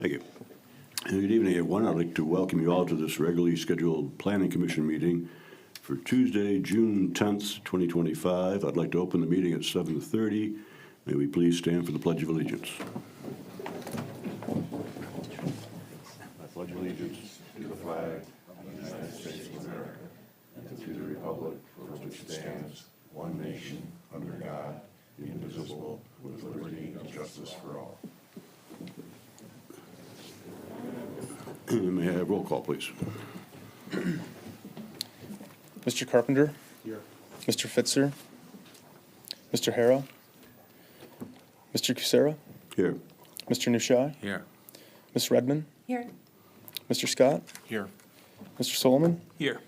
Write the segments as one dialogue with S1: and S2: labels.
S1: Thank you. Good evening, everyone. I'd like to welcome you all to this regularly scheduled Planning Commission meeting for Tuesday, June 10th, 2025. I'd like to open the meeting at 7:30. May we please stand for the Pledge of Allegiance. I pledge allegiance to the flag of the United States of America and to the republic for which it stands, one nation, under God, indivisible, with liberty and justice for all. May I have roll call, please?
S2: Mr. Carpenter?
S3: Here.
S2: Mr. Fitzer? Mr. Harrell? Mr. Cusero?
S1: Here.
S2: Mr. Nushai?
S3: Here.
S2: Ms. Redmond?
S4: Here.
S2: Mr. Scott?
S3: Here.
S2: Mr. Solomon?
S3: Here.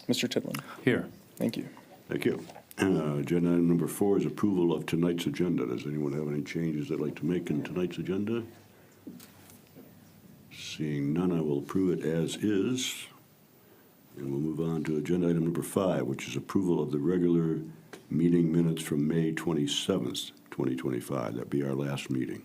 S2: Mr. Tidlin?
S3: Here.
S2: Thank you.
S1: Thank you. Agenda item number 4 is approval of tonight's agenda. Does anyone have any changes they'd like to make in tonight's agenda? Seeing none, I will approve it as is. And we'll move on to agenda item number 5, which is approval of the regular meeting minutes from May 27th, 2025. That'd be our last meeting.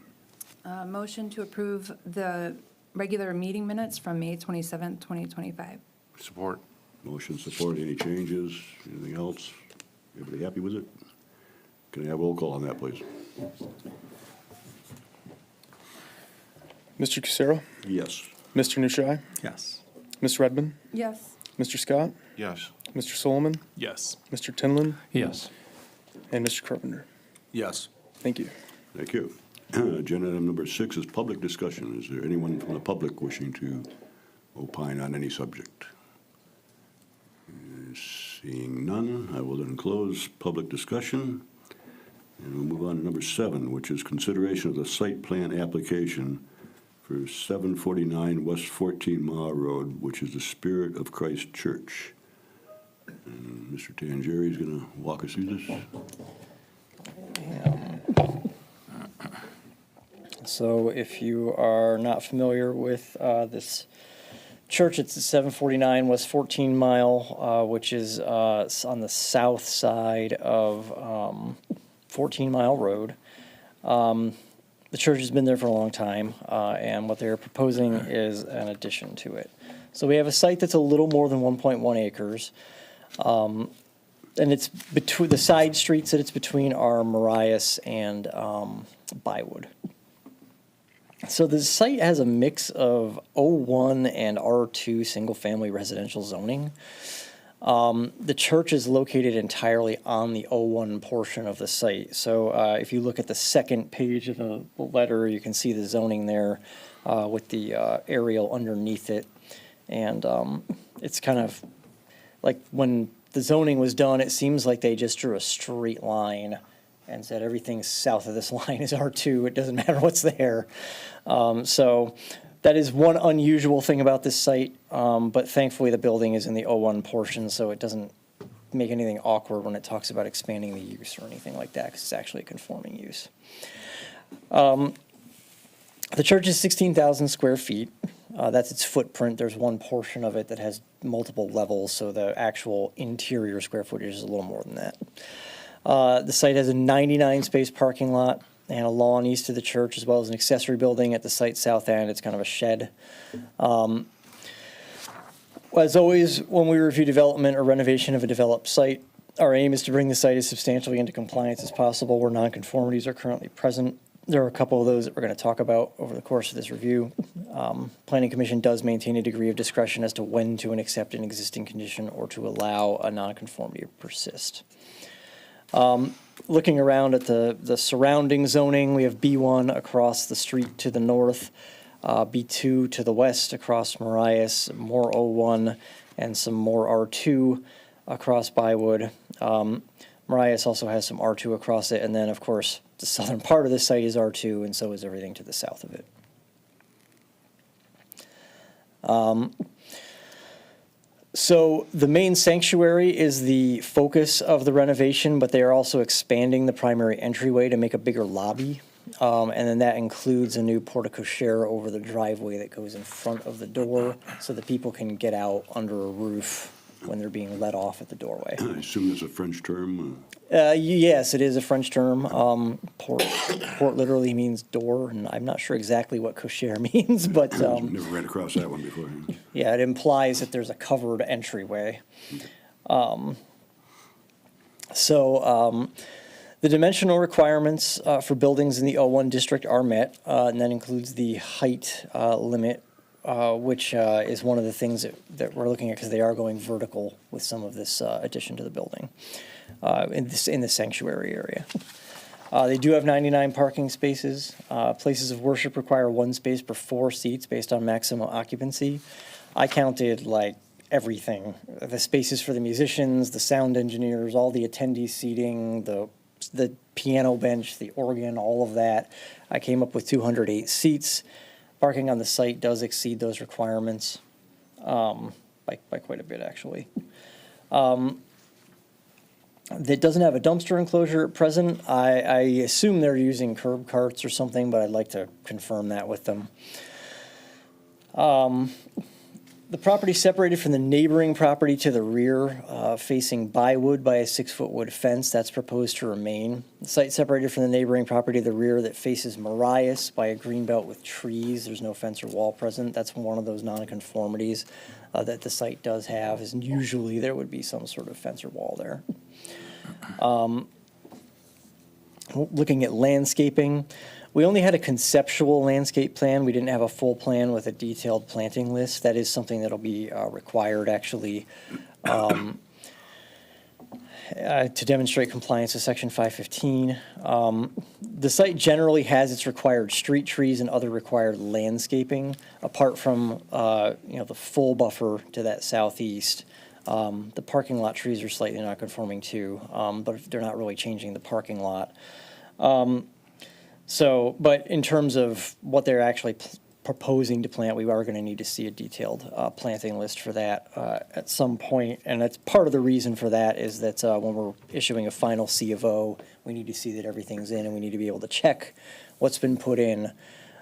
S4: Motion to approve the regular meeting minutes from May 27th, 2025.
S3: Support.
S1: Motion, support, any changes, anything else? Everybody happy with it? Can I have roll call on that, please?
S2: Mr. Cusero?
S1: Yes.
S2: Mr. Nushai?
S3: Yes.
S2: Ms. Redmond?
S4: Yes.
S2: Mr. Scott?
S3: Yes.
S2: Mr. Solomon?
S3: Yes.
S2: Mr. Tidlin?
S3: Yes.
S2: And Mr. Carpenter?
S3: Yes.
S2: Thank you.
S1: Thank you. Agenda item number 6 is public discussion. Is there anyone from the public wishing to opine on any subject? Seeing none, I will then close public discussion. And we'll move on to number 7, which is consideration of the site plan application for 749 West 14 Mile Road, which is the Spirit of Christ Church. And Mr. Tangeri is going to walk us through this.
S5: So if you are not familiar with this church, it's at 749 West 14 Mile, which is on the south side of 14 Mile Road. The church has been there for a long time, and what they're proposing is an addition to it. So we have a site that's a little more than 1.1 acres. And it's between the side streets that it's between are Marias and Bywood. So the site has a mix of O1 and R2 single-family residential zoning. The church is located entirely on the O1 portion of the site. So if you look at the second page of the letter, you can see the zoning there with the aerial underneath it. And it's kind of like when the zoning was done, it seems like they just drew a straight line and said everything south of this line is R2. It doesn't matter what's there. So that is one unusual thing about this site, but thankfully the building is in the O1 portion, so it doesn't make anything awkward when it talks about expanding the use or anything like that, because it's actually a conforming use. The church is 16,000 square feet. That's its footprint. There's one portion of it that has multiple levels, so the actual interior square footage is a little more than that. The site has a 99-space parking lot and a lawn east of the church, as well as an accessory building at the site's south end. It's kind of a shed. As always, when we review development or renovation of a developed site, our aim is to bring the site as substantially into compliance as possible where nonconformities are currently present. There are a couple of those that we're going to talk about over the course of this review. Planning Commission does maintain a degree of discretion as to when to accept an existing condition or to allow a nonconformity to persist. Looking around at the surrounding zoning, we have B1 across the street to the north, B2 to the west across Marias, more O1, and some more R2 across Bywood. Marias also has some R2 across it, and then, of course, the southern part of the site is R2, and so is everything to the south of it. So the main sanctuary is the focus of the renovation, but they are also expanding the primary entryway to make a bigger lobby. And then that includes a new porte cochere over the driveway that goes in front of the door so that people can get out under a roof when they're being let off at the doorway.
S1: I assume that's a French term.
S5: Yes, it is a French term. Port literally means door, and I'm not sure exactly what cocher means, but
S1: Never ran across that one before.
S5: yeah, it implies that there's a covered entryway. The dimensional requirements for buildings in the O1 district are met, and that includes the height limit, which is one of the things that we're looking at because they are going vertical with some of this addition to the building in the sanctuary area. They do have 99 parking spaces. Places of worship require 1 space per 4 seats based on maximum occupancy. I counted like everything, the spaces for the musicians, the sound engineers, all the attendee seating, the piano bench, the organ, all of that. I came up with 208 seats. Parking on the site does exceed those requirements by quite a bit, actually. That doesn't have a dumpster enclosure at present. I assume they're using curb carts or something, but I'd like to confirm that with them. The property separated from the neighboring property to the rear, facing Bywood by a 6-foot wood fence. That's proposed to remain. The site separated from the neighboring property to the rear that faces Marias by a green belt with trees. There's no fence or wall present. That's one of those nonconformities that the site does have, is usually there would be some sort of fence or wall there. Looking at landscaping, we only had a conceptual landscape plan. We didn't have a full plan with a detailed planting list. That is something that'll be required, actually, to demonstrate compliance with Section 515. The site generally has its required street trees and other required landscaping, apart from the full buffer to that southeast. The parking lot trees are slightly not conforming too, but they're not really changing the parking lot. But in terms of what they're actually proposing to plant, we are going to need to see a detailed planting list for that at some point. And that's part of the reason for that is that when we're issuing a final C of O, we need to see that everything's in, and we need to be able to check what's been put in.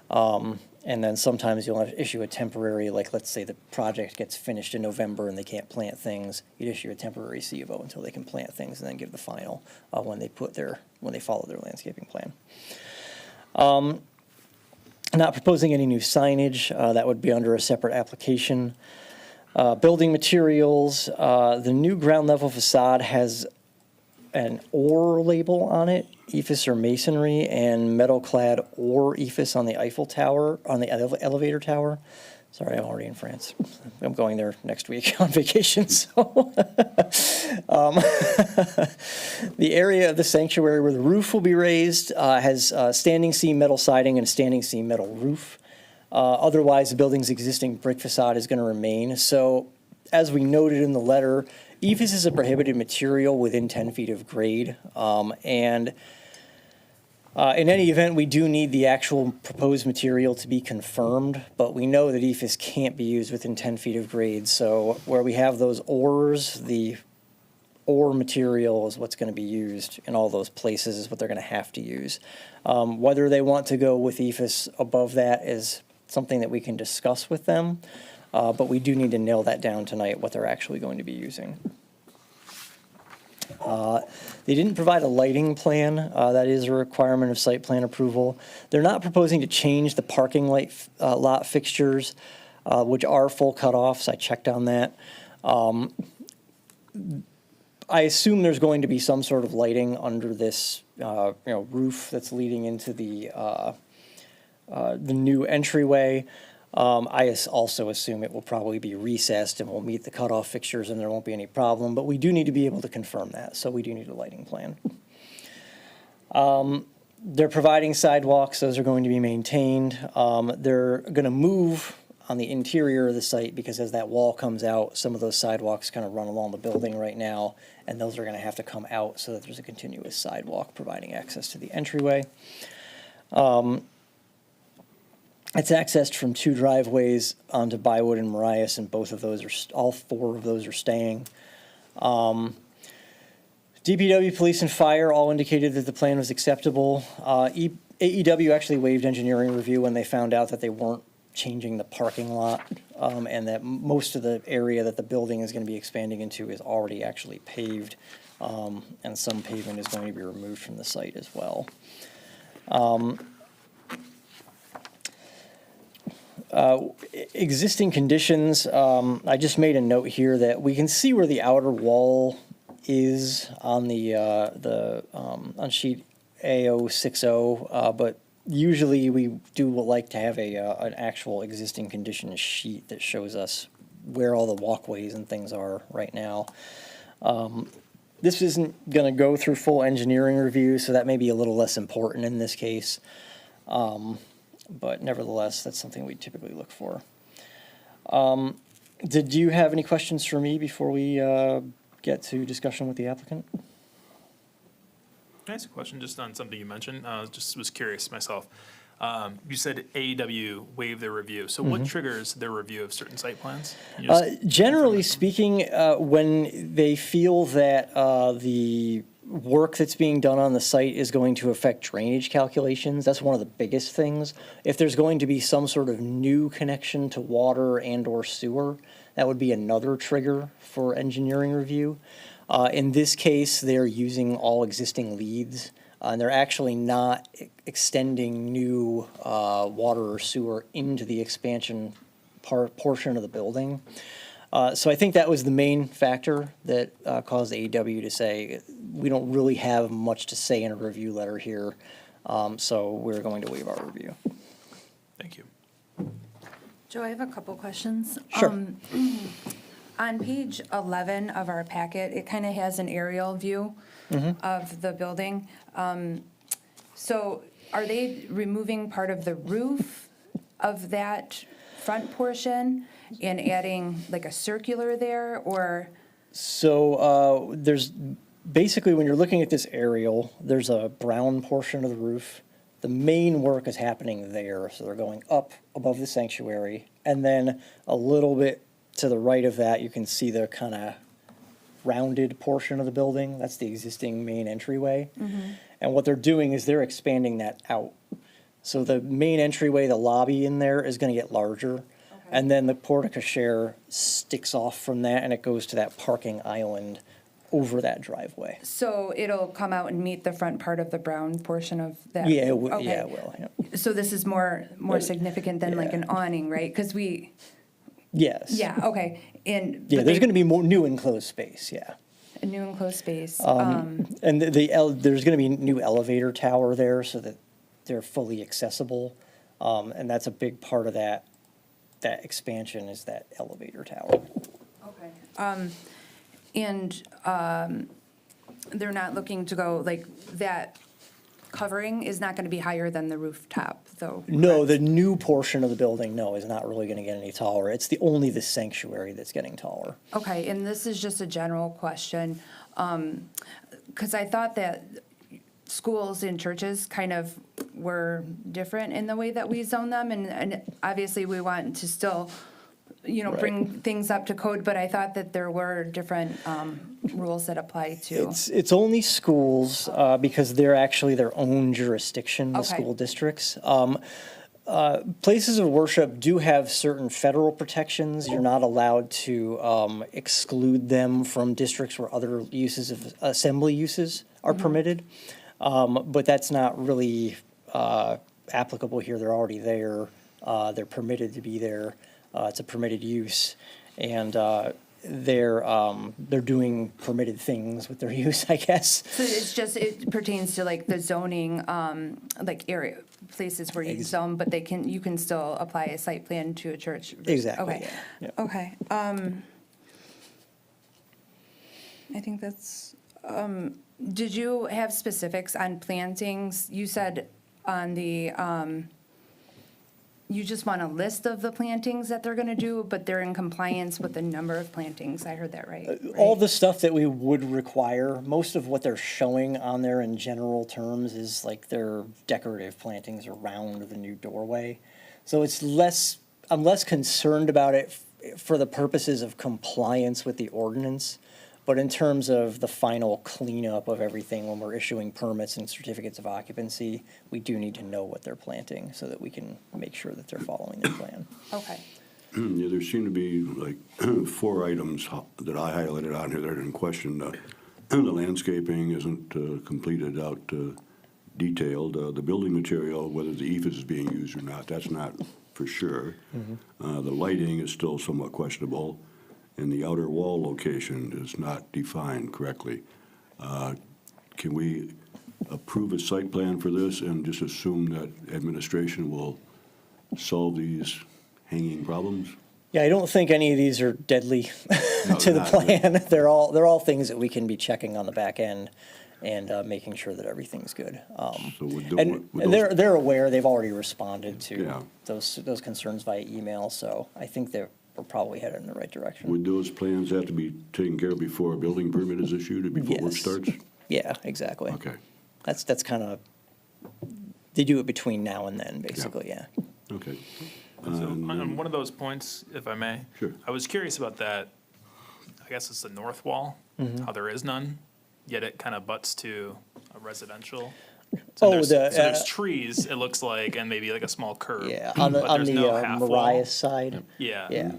S5: And then sometimes you'll have to issue a temporary, like let's say the project gets finished in November and they can't plant things, you'd issue a temporary C of O until they can plant things and then give the final when they follow their landscaping plan. Not proposing any new signage, that would be under a separate application. Building materials, the new ground level facade has an OR label on it, ephes or masonry, and metal clad OR ephes on the Eiffel Tower, on the elevator tower. Sorry, I'm already in France. I'm going there next week on vacation, so. The area of the sanctuary where the roof will be raised has standing seam metal siding and a standing seam metal roof. Otherwise, the building's existing brick facade is going to remain. So, as we noted in the letter, ephes is a prohibited material within 10 feet of grade, in any event, we do need the actual proposed material to be confirmed, but we know that ephes can't be used within 10 feet of grade. So where we have those ORs, the OR material is what's going to be used in all those places, is what they're going to have to use. Whether they want to go with ephes above that is something that we can discuss with them, but we do need to nail that down tonight, what they're actually going to be using. They didn't provide a lighting plan. That is a requirement of site plan approval. They're not proposing to change the parking lot fixtures, which are full cutoffs. I checked on that. I assume there's going to be some sort of lighting under this roof that's leading into the new entryway. I also assume it will probably be recessed and will meet the cutoff fixtures and there won't be any problem, but we do need to be able to confirm that, so we do need a lighting plan. They're providing sidewalks, those are going to be maintained. They're going to move on the interior of the site because as that wall comes out, some of those sidewalks kind of run along the building right now, and those are going to have to come out so that there's a continuous sidewalk providing access to the entryway. It's accessed from 2 driveways onto Bywood and Marias, and both of those all 4 of those are staying. DPW, police, and fire all indicated that the plan was acceptable. AEW actually waived engineering review when they found out that they weren't changing the parking lot and that most of the area that the building is going to be expanding into is already actually paved, and some pavement is going to be removed from the site as well. Existing conditions, I just made a note here that we can see where the outer wall is on on sheet A060, but usually we do like to have an actual existing condition sheet that shows us where all the walkways and things are right now. This isn't going to go through full engineering review, so that may be a little less important in this case. But nevertheless, that's something we typically look for. Did you have any questions for me before we get to discussion with the applicant?
S3: Can I ask a question just on something you mentioned? Just was curious myself. You said AEW waived their review. So what triggers their review of certain site plans? Can you just
S5: Generally speaking, when they feel that the work that's being done on the site is going to affect drainage calculations, that's one of the biggest things. If there's going to be some sort of new connection to water and or sewer, that would be another trigger for engineering review. In this case, they're using all existing leads, and they're actually not extending new water or sewer into the expansion portion of the building. So I think that was the main factor that caused AEW to say, we don't really have much to say in a review letter here, so we're going to waive our review.
S3: Thank you.
S4: Joe, I have a couple questions.
S5: Sure.
S4: On page 11 of our packet, it kind of has an aerial view of the building. So are they removing part of the roof of that front portion and adding like a circular there, or?
S5: So there's basically, when you're looking at this aerial, there's a brown portion of the roof. The main work is happening there, so they're going up above the sanctuary, and then a little bit to the right of that, you can see the kind of rounded portion of the building. That's the existing main entryway. And what they're doing is they're expanding that out. So the main entryway, the lobby in there, is going to get larger. And then the porte cochere sticks off from that, and it goes to that parking island over that driveway.
S4: So it'll come out and meet the front part of the brown portion of that?
S5: Yeah, it will.
S4: Okay.
S5: Yeah, it will. Yeah.
S4: So this is more significant than like an awning, right? Because
S5: Yes.
S4: yeah, okay. And
S5: Yeah,
S4: but
S5: there's
S4: they-
S5: going to be more new enclosed space. Yeah.
S4: a new enclosed space.
S5: And there's going to be a new elevator tower there so that they're fully accessible. And that's a big part of that expansion is that elevator tower.
S4: Okay. And they're not looking to go, like, that covering is not going to be higher than the rooftop, though?
S5: No, the new portion of the building, no, is not really going to get any taller. It's only the sanctuary that's getting taller.
S4: Okay, and this is just a general question, because I thought that schools and churches kind of were different in the way that we zone them, and obviously we want to still,
S5: Right.
S4: bring things up to code, but I thought that there were different rules that apply to.
S5: It's only schools because they're actually their own jurisdiction, the
S4: Okay.
S5: school districts. Places of worship do have certain federal protections. You're not allowed to exclude them from districts where other uses of assembly uses are permitted. But that's not really applicable here. They're already there. They're permitted to be there. It's a permitted use, and they're doing permitted things with their use, I guess.
S4: So it's just, it pertains to like the zoning, like area, places where you zone, but you can still apply a site plan to a church.
S5: Exactly.
S4: Okay,
S5: Yeah.
S4: okay. I think that's, did you have specifics on plantings? You said on the, you just want a list of the plantings that they're gonna do, but they're in compliance with the number of plantings. I heard that right?
S5: All the stuff that we would require, most of what they're showing on there in general terms is like their decorative plantings around the new doorway. So I'm less concerned about it for the purposes of compliance with the ordinance. But in terms of the final cleanup of everything, when we're issuing permits and certificates of occupancy, we do need to know what they're planting so that we can make sure that they're following their plan.
S4: Okay.
S1: Yeah, there seem to be like 4 items that I highlighted on here that are in question. The landscaping isn't completed out, detailed. The building material, whether the ephes is being used or not, that's not for sure. The lighting is still somewhat questionable, and the outer wall location is not defined correctly. Can we approve a site plan for this and just assume that administration will solve these hanging problems?
S5: Yeah, I don't think any of these are deadly
S1: No,
S5: to the
S1: not-
S5: plan. They're all things that we can be checking on the back end and making sure that everything's good.
S1: So would
S5: And
S1: would those-
S5: they're aware, they've already responded to
S1: Yeah.
S5: those concerns via email, so I think that we're probably headed in the right direction.
S1: would those plans have to be taken care of before a building permit is issued, or before work
S5: Yes.
S1: starts?
S5: Yeah, exactly.
S1: Okay,
S5: That's kind of, they do it between now and then, basically, yeah.
S1: okay.
S3: So on one of those points, if I may.
S1: Sure.
S3: I was curious about that, I guess it's the north wall,
S5: Mm-hmm.
S3: how there is none, yet it kind of butts to a residential.
S5: Oh,
S3: There's-
S5: the,
S3: So there's
S5: uh,
S3: trees, it looks like, and maybe like a small curb.
S5: Yeah, on
S3: but there's
S5: the
S3: no half wall.
S5: Mariah side,
S3: Yeah.
S5: yeah.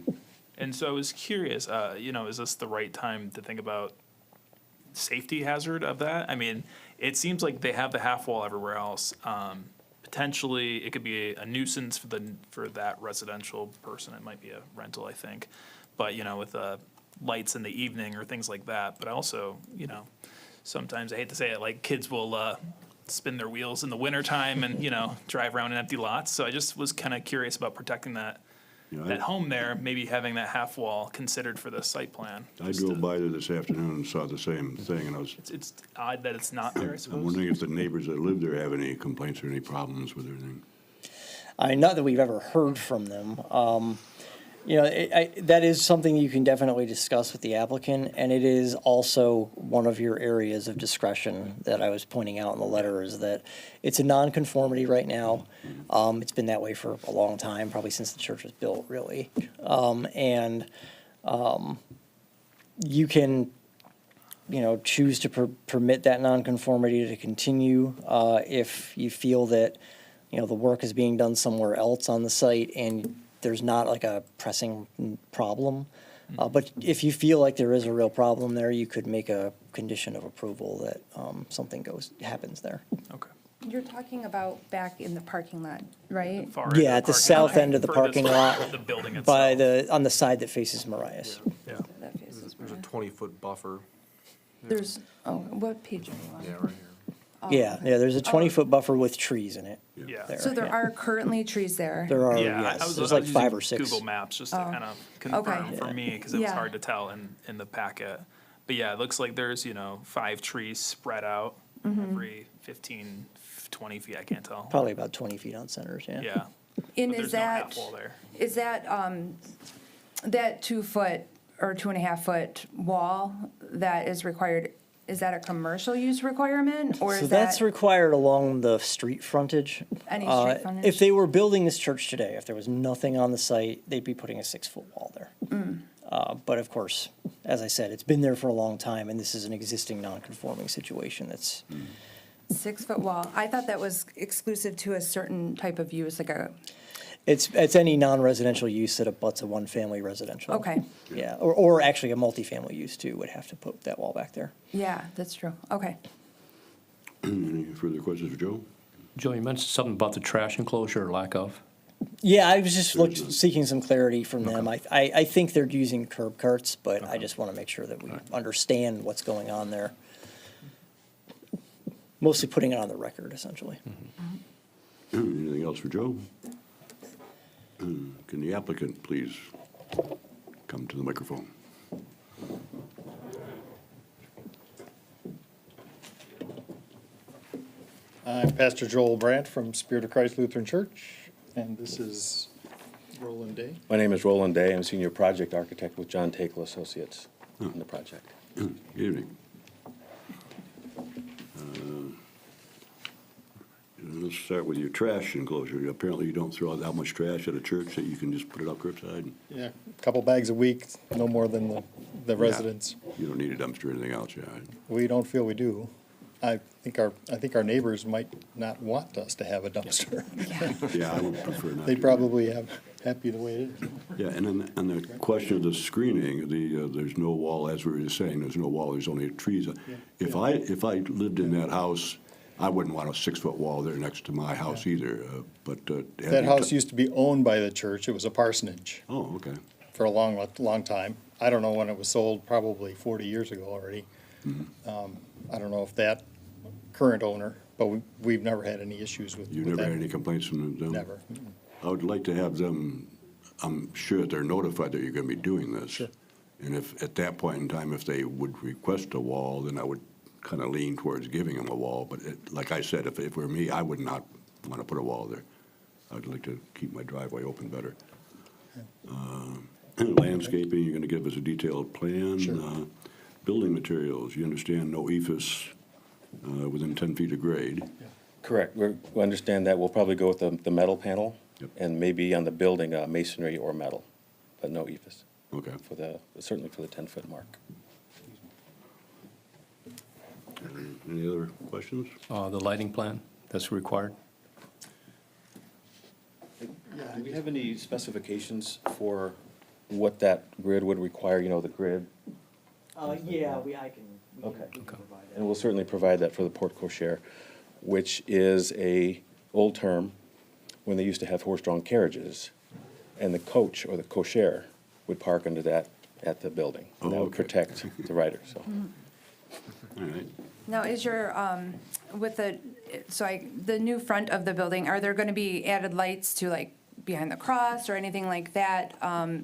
S3: And so I was curious, is this the right time to think about safety hazard of that? I mean, it seems like they have the half wall everywhere else. Potentially, it could be a nuisance for that residential person. It might be a rental, I think. But, with lights in the evening or things like that. But also, sometimes, I hate to say it, like kids will spin their wheels in the wintertime and, drive around in empty lots. So I just was kind of curious about protecting that
S1: Yeah,
S3: home there, maybe having that half wall considered for the site plan.
S1: I
S3: Just
S1: drove
S3: to-
S1: by there this afternoon and saw the same thing, and
S3: It's odd that it's not there, I
S1: I'm
S3: suppose.
S1: wondering if the neighbors that live there have any complaints or any problems with everything.
S5: Not that we've ever heard from them. That is something you can definitely discuss with the applicant, and it is also one of your areas of discretion that I was pointing out in the letter, is that it's a nonconformity right now. It's been that way for a long time, probably since the church was built, really. You can, choose to permit that nonconformity to continue if you feel that, the work is being done somewhere else on the site and there's not like a pressing problem. But if you feel like there is a real problem there, you could make a condition of approval that something happens there.
S3: Okay.
S4: You're talking about back in the parking lot, right?
S3: Far end of
S5: Yeah, at the
S3: parking
S5: south
S3: lot,
S5: end of the
S3: furthest
S5: parking
S3: from
S5: lot,
S3: The building itself.
S5: on the side that faces Marias.
S3: Yeah.
S4: That faces
S6: There's a
S4: Mariah.
S6: 20-foot buffer.
S4: There's, what page are you on?
S6: Yeah, right here.
S5: Yeah, there's a 20-foot buffer with trees in it.
S3: Yeah.
S5: there,
S4: So there
S5: yeah.
S4: are currently trees there?
S5: There are,
S3: Yeah,
S5: yes,
S3: I was
S5: there's
S3: I
S5: like
S3: was
S5: 5
S3: using
S5: or 6.
S3: Google Maps just to kind of
S4: okay.
S3: confirm for me, because it was
S4: Yeah.
S3: hard to tell in the packet. But yeah, it looks like there's, 5 trees spread out every 15, 20 feet, I can't tell.
S5: Probably about 20 feet on centers, yeah.
S3: Yeah.
S4: And
S3: But
S4: is
S3: there's no
S4: that,
S3: half wall there.
S4: is that, that 2-foot or 2.5-foot wall that is required, is that a commercial use requirement? Or
S5: So
S4: is
S5: that's
S4: that
S5: required along the street frontage.
S4: any street frontage?
S5: If they were building this church today, if there was nothing on the site, they'd be putting a 6-foot wall there. But of course, as I said, it's been there for a long time, and this is an existing non-conforming situation that's,
S4: 6-foot wall? I thought that was exclusive to a certain type of use, like a,
S5: it's any non-residential use that abuts a one-family residential.
S4: okay.
S5: Yeah, or actually a multifamily use too would have to put that wall back there.
S4: Yeah, that's true. Okay.
S1: Any further questions for Joe?
S7: Joe, you mentioned something about the trash enclosure or lack of.
S5: Yeah, I was just seeking some clarity from them. I think they're using curb carts, but I just want to make sure that we understand what's going on there. Mostly putting it on the record, essentially.
S1: Anything else for Joe? Can the applicant please come to the microphone?
S8: I'm Pastor Joel Brandt from Spirit of Christ Lutheran Church, and this is Roland Day.
S9: My name is Roland Day. I'm Senior Project Architect with John Takel Associates on the project.
S1: Good evening. Let's start with your trash enclosure. Apparently you don't throw out that much trash at a church that you can just put it up curbside.
S8: Yeah, a couple bags a week, no more than the residents.
S1: You don't need a dumpster or anything else, yeah.
S8: We don't feel we do. I think our neighbors might not want us to have a dumpster.
S1: Yeah, I would prefer not to.
S8: They'd probably have happy the way it is.
S1: Yeah, and then, and the question of the screening, there's no wall, as we were just saying, there's no wall, there's only trees. If I lived in that house, I wouldn't want a 6-foot wall there next to my house either, but.
S8: That house used to be owned by the church. It was a parsonage
S1: Oh, okay.
S8: for a long, long time. I don't know when it was sold, probably 40 years ago already. I don't know if that current owner, but we've never had any issues with
S1: You've
S8: with
S1: never
S8: that.
S1: had any complaints from them?
S8: Never.
S1: I would like to have them, I'm sure that they're notified that you're gonna be doing this.
S8: Sure.
S1: And if, at that point in time, if they would request a wall, then I would kind of lean towards giving them a wall. But like I said, if it were me, I would not want to put a wall there. I'd like to keep my driveway open better. Landscaping, you're gonna give us a detailed plan.
S8: Sure.
S1: Building materials, you understand no ephes within 10 feet of grade.
S9: Correct. We understand that. We'll probably go with the metal panel
S1: Yep.
S9: and maybe on the building, masonry or metal, but no ephes
S1: Okay.
S9: certainly for the 10-foot mark.
S1: Any other questions?
S7: The lighting plan that's required?
S9: Do we have any specifications for what that grid would require, the grid?
S5: Yeah, I can
S9: Okay.
S5: provide that.
S9: And we'll certainly provide that for the porte cochere, which is a old term when they used to have horse-drawn carriages, and the coach or the cocher would park under that at the building. And that
S1: Oh,
S9: would
S1: okay.
S9: protect the rider, so.
S1: All right.
S4: Now, is your, with the, the new front of the building, are there gonna be added lights to like behind the cross or anything like that,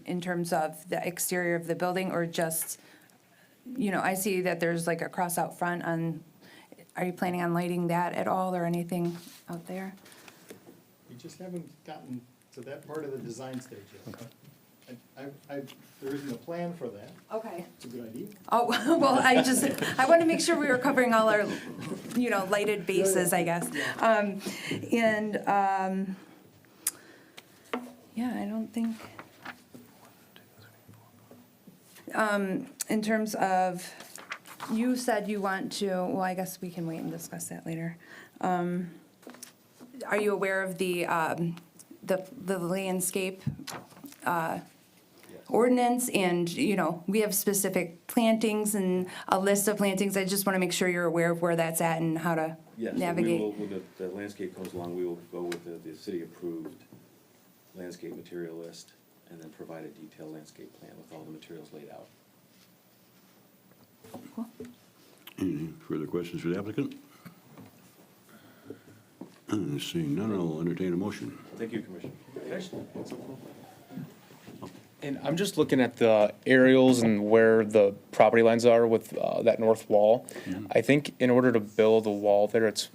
S4: in terms of the exterior of the building, or just, I see that there's like a cross out front on, are you planning on lighting that at all or anything out there?
S8: We just haven't gotten to that part of the design stage yet. There isn't a plan for that.
S4: Okay.
S8: It's a good idea.
S4: Oh, well, I want to make sure we were covering all our, lighted bases, I guess. Yeah, I don't think. In terms of, you said you want to, well, I guess we can wait and discuss that later. Are you aware of the landscape ordinance? And, we have specific plantings and a list of plantings. I just want to make sure you're aware of where that's at and how to
S9: Yes,
S4: navigate.
S9: when the landscape comes along, we will go with the city-approved landscape material list and then provide a detailed landscape plan with all the materials laid out.
S1: Any further questions for the applicant? Seeing none, I'll entertain a motion.
S9: Thank you, Commissioner.
S2: And I'm just looking at the aerials and where the property lines are with that north wall. I think in order to build a wall there, it's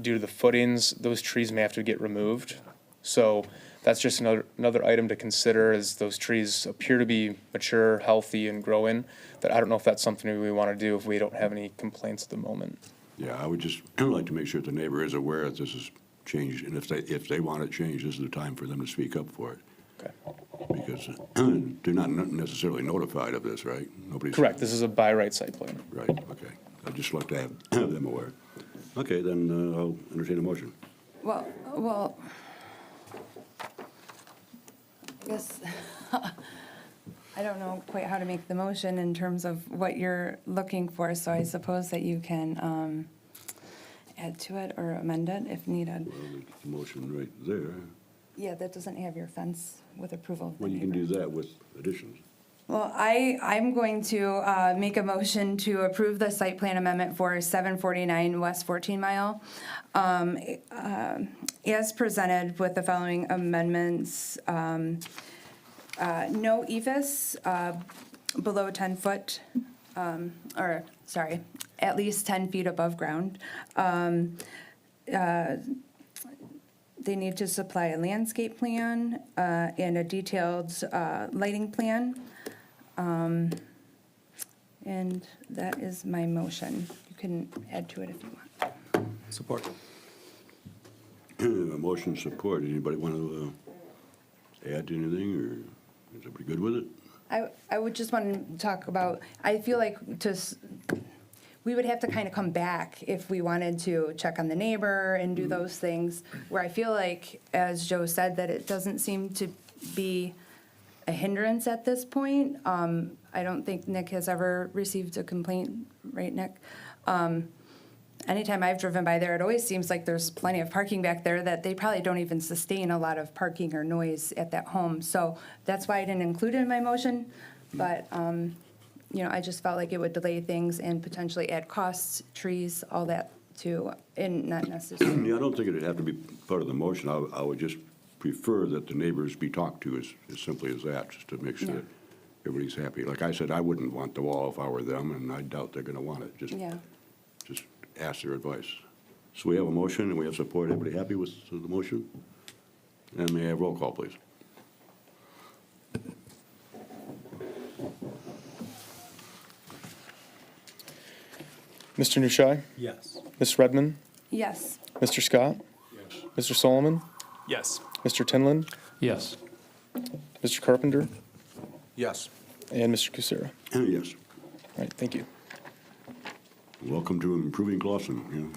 S2: due to the footings, those trees may have to get removed. So that's just another item to consider, as those trees appear to be mature, healthy, and growing. That I don't know if that's something we want to do if we don't have any complaints at the moment.
S1: Yeah, I would just like to make sure the neighbor is aware that this is changed, and if they want it changed, this is the time for them to speak up for it.
S2: Okay.
S1: Because they're not necessarily notified of this, right? Nobody's.
S2: Correct, this is a by right site plan.
S1: Right, okay. I'd just like to have them aware. Okay, then I'll entertain a motion.
S4: Well, I guess, I don't know quite how to make the motion in terms of what you're looking for, so I suppose that you can add to it or amend it if needed.
S1: Well, the motion right there.
S4: Yeah, that doesn't have your fence with approval of the
S1: Well, you can
S4: neighbor.
S1: do that with additions.
S4: Well, I'm going to make a motion to approve the site plan amendment for 749 West 14 Mile as presented with the following amendments. No ephes below 10 foot, at least 10 feet above ground. They need to supply a landscape plan and a detailed lighting plan. And that is my motion. You can add to it if you want.
S7: Support.
S1: A motion support. Anybody want to add to anything, or is everybody good with it?
S4: I would just want to talk about, I feel like we would have to kind of come back if we wanted to check on the neighbor and do those things, where I feel like, as Joe said, that it doesn't seem to be a hindrance at this point. I don't think Nick has ever received a complaint, right, Nick? Anytime I've driven by there, it always seems like there's plenty of parking back there, that they probably don't even sustain a lot of parking or noise at that home. So that's why I didn't include it in my motion, but, you know, I just felt like it would delay things and potentially add costs, trees, all that too, and not necessarily.
S1: Yeah, I don't think it'd have to be part of the motion. I would just prefer that the neighbors be talked to as simply as that, just to make sure
S4: Yeah.
S1: that everybody's happy. Like I said, I wouldn't want the wall if I were them, and I doubt they're gonna want it.
S4: Yeah.
S1: Just ask their advice. So we have a motion and we have support. Everybody happy with the motion? And may I have roll call, please?
S2: Mr. Nushai?
S7: Yes.
S2: Ms. Redmond?
S4: Yes.
S2: Mr. Scott? Yes. Mr. Solomon?
S3: Yes.
S2: Mr. Tinlin?
S7: Yes.
S2: Mr. Carpenter?
S6: Yes.
S2: And Mr. Kucera?
S1: And yes.
S2: All right, thank you.
S1: Welcome to improving Clausen.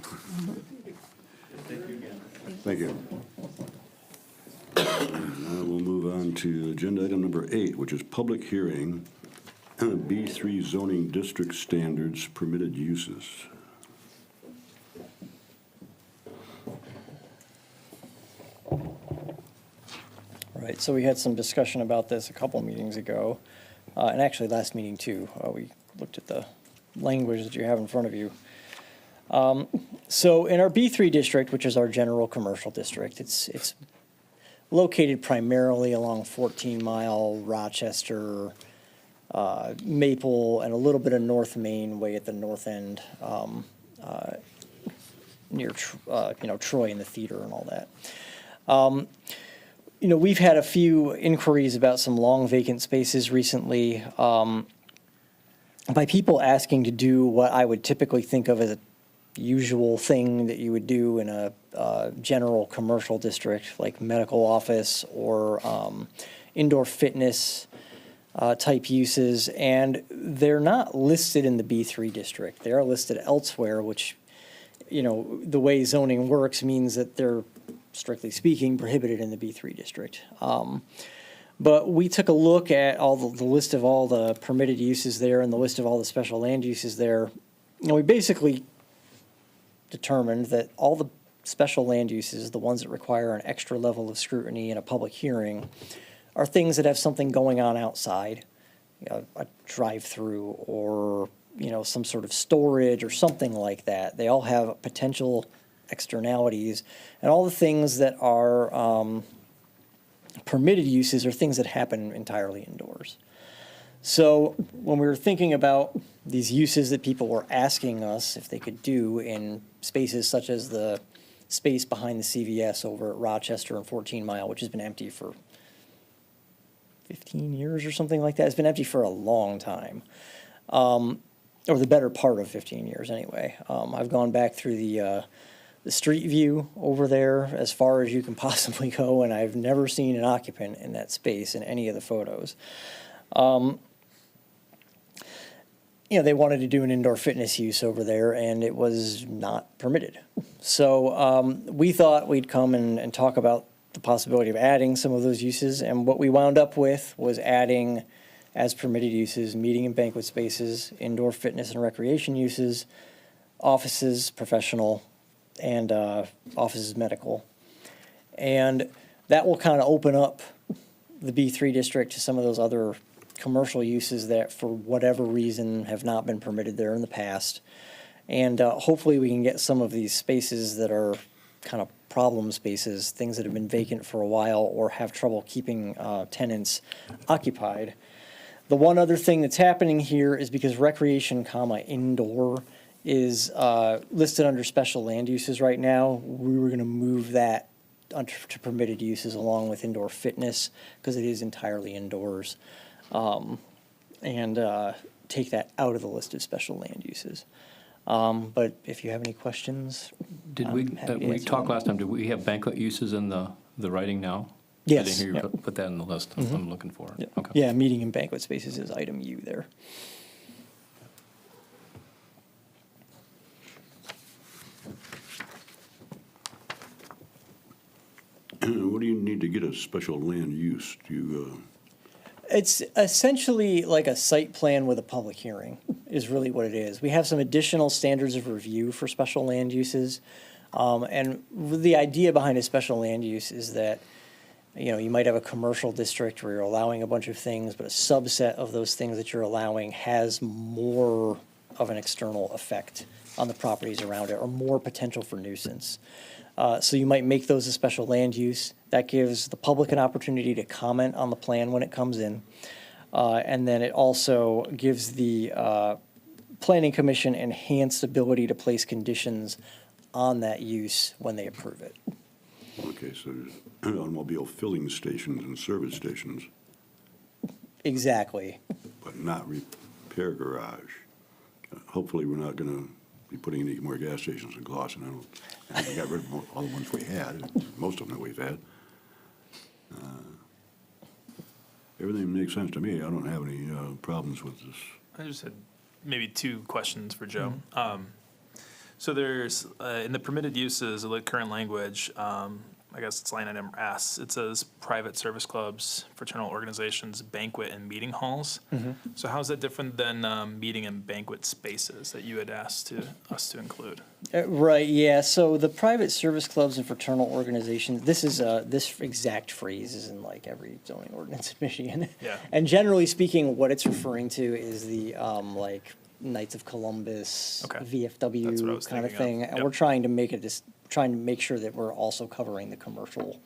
S1: Thank you. Now we'll move on to agenda item number 8, which is public hearing, B3 zoning district standards permitted uses.
S5: Right, so we had some discussion about this a couple meetings ago, and actually last meeting too. We looked at the language that you have in front of you. So in our B3 district, which is our general commercial district, it's located primarily along 14 Mile, Rochester, Maple, and a little bit of North Main way at the north end, near Troy and the theater and all that. We've had a few inquiries about some long vacant spaces recently, by people asking to do what I would typically think of as a usual thing that you would do in a general commercial district, like medical office or indoor fitness type uses, and they're not listed in the B3 district. They are listed elsewhere, which, the way zoning works means that they're, strictly speaking, prohibited in the B3 district. But we took a look at all the list of all the permitted uses there and the list of all the special land uses there. And we basically determined that all the special land uses, the ones that require an extra level of scrutiny in a public hearing, are things that have something going on outside, a drive-through or, some sort of storage or something like that. They all have potential externalities, and all the things that are permitted uses are things that happen entirely indoors. So when we were thinking about these uses that people were asking us if they could do in spaces such as the space behind the CVS over at Rochester and 14 Mile, which has been empty for 15 years or something like that. It's been empty for a long time, or the better part of 15 years anyway. I've gone back through the street view over there as far as you can possibly go, and I've never seen an occupant in that space in any of the photos. They wanted to do an indoor fitness use over there, and it was not permitted. So we thought we'd come and talk about the possibility of adding some of those uses, and what we wound up with was adding, as permitted uses, meeting and banquet spaces, indoor fitness and recreation uses, offices, professional, and offices medical. And that will kind of open up the B3 district to some of those other commercial uses that for whatever reason have not been permitted there in the past. And hopefully we can get some of these spaces that are kind of problem spaces, things that have been vacant for a while or have trouble keeping tenants occupied. The one other thing that's happening here is because recreation, indoor is listed under special land uses right now, we were going to move that to permitted uses along with indoor fitness because it is entirely indoors, and take that out of the list of special land uses. But if you have any questions,
S7: Did we,
S5: I'm happy to
S7: we
S5: answer
S7: talked
S5: them.
S7: last time, did we have banquet uses in the writing now?
S5: Yes,
S7: I didn't hear you
S5: yep.
S7: put that in the list. I'm looking for it. Okay.
S5: Yeah, meeting and banquet spaces is item U there.
S1: What do you need to get a special land use? Do you,
S5: It's essentially like a site plan with a public hearing is really what it is. We have some additional standards of review for special land uses. And the idea behind a special land use is that, you know, you might have a commercial district where you're allowing a bunch of things, but a subset of those things that you're allowing has more of an external effect on the properties around it or more potential for nuisance. So you might make those a special land use. That gives the public an opportunity to comment on the plan when it comes in. And then it also gives the planning commission enhanced ability to place conditions on that use when they approve it.
S1: okay, so there's automobile filling stations and service stations,
S5: Exactly.
S1: but not repair garage. Hopefully, we're not gonna be putting any more gas stations in Clausen. And we got rid of all the ones we had, most of them that we've had. Everything makes sense to me. I don't have any problems with this.
S3: I just had maybe two questions for Joe. So there's, in the permitted uses, the current language, I guess it's line item S, it says private service clubs, fraternal organizations, banquet and meeting halls. So how is that different than meeting and banquet spaces that you had asked us to include?
S5: Right, yeah, so the private service clubs and fraternal organizations, this exact phrase is in like every zoning ordinance in Michigan.
S3: Yeah.
S5: And generally speaking, what it's referring to is the, like, Knights of Columbus,
S3: Okay. That's what I
S5: VFW
S3: was
S5: kind of
S3: thinking of.
S5: thing. And
S3: Yep.
S5: we're trying to make it, trying to make sure that we're also covering the commercial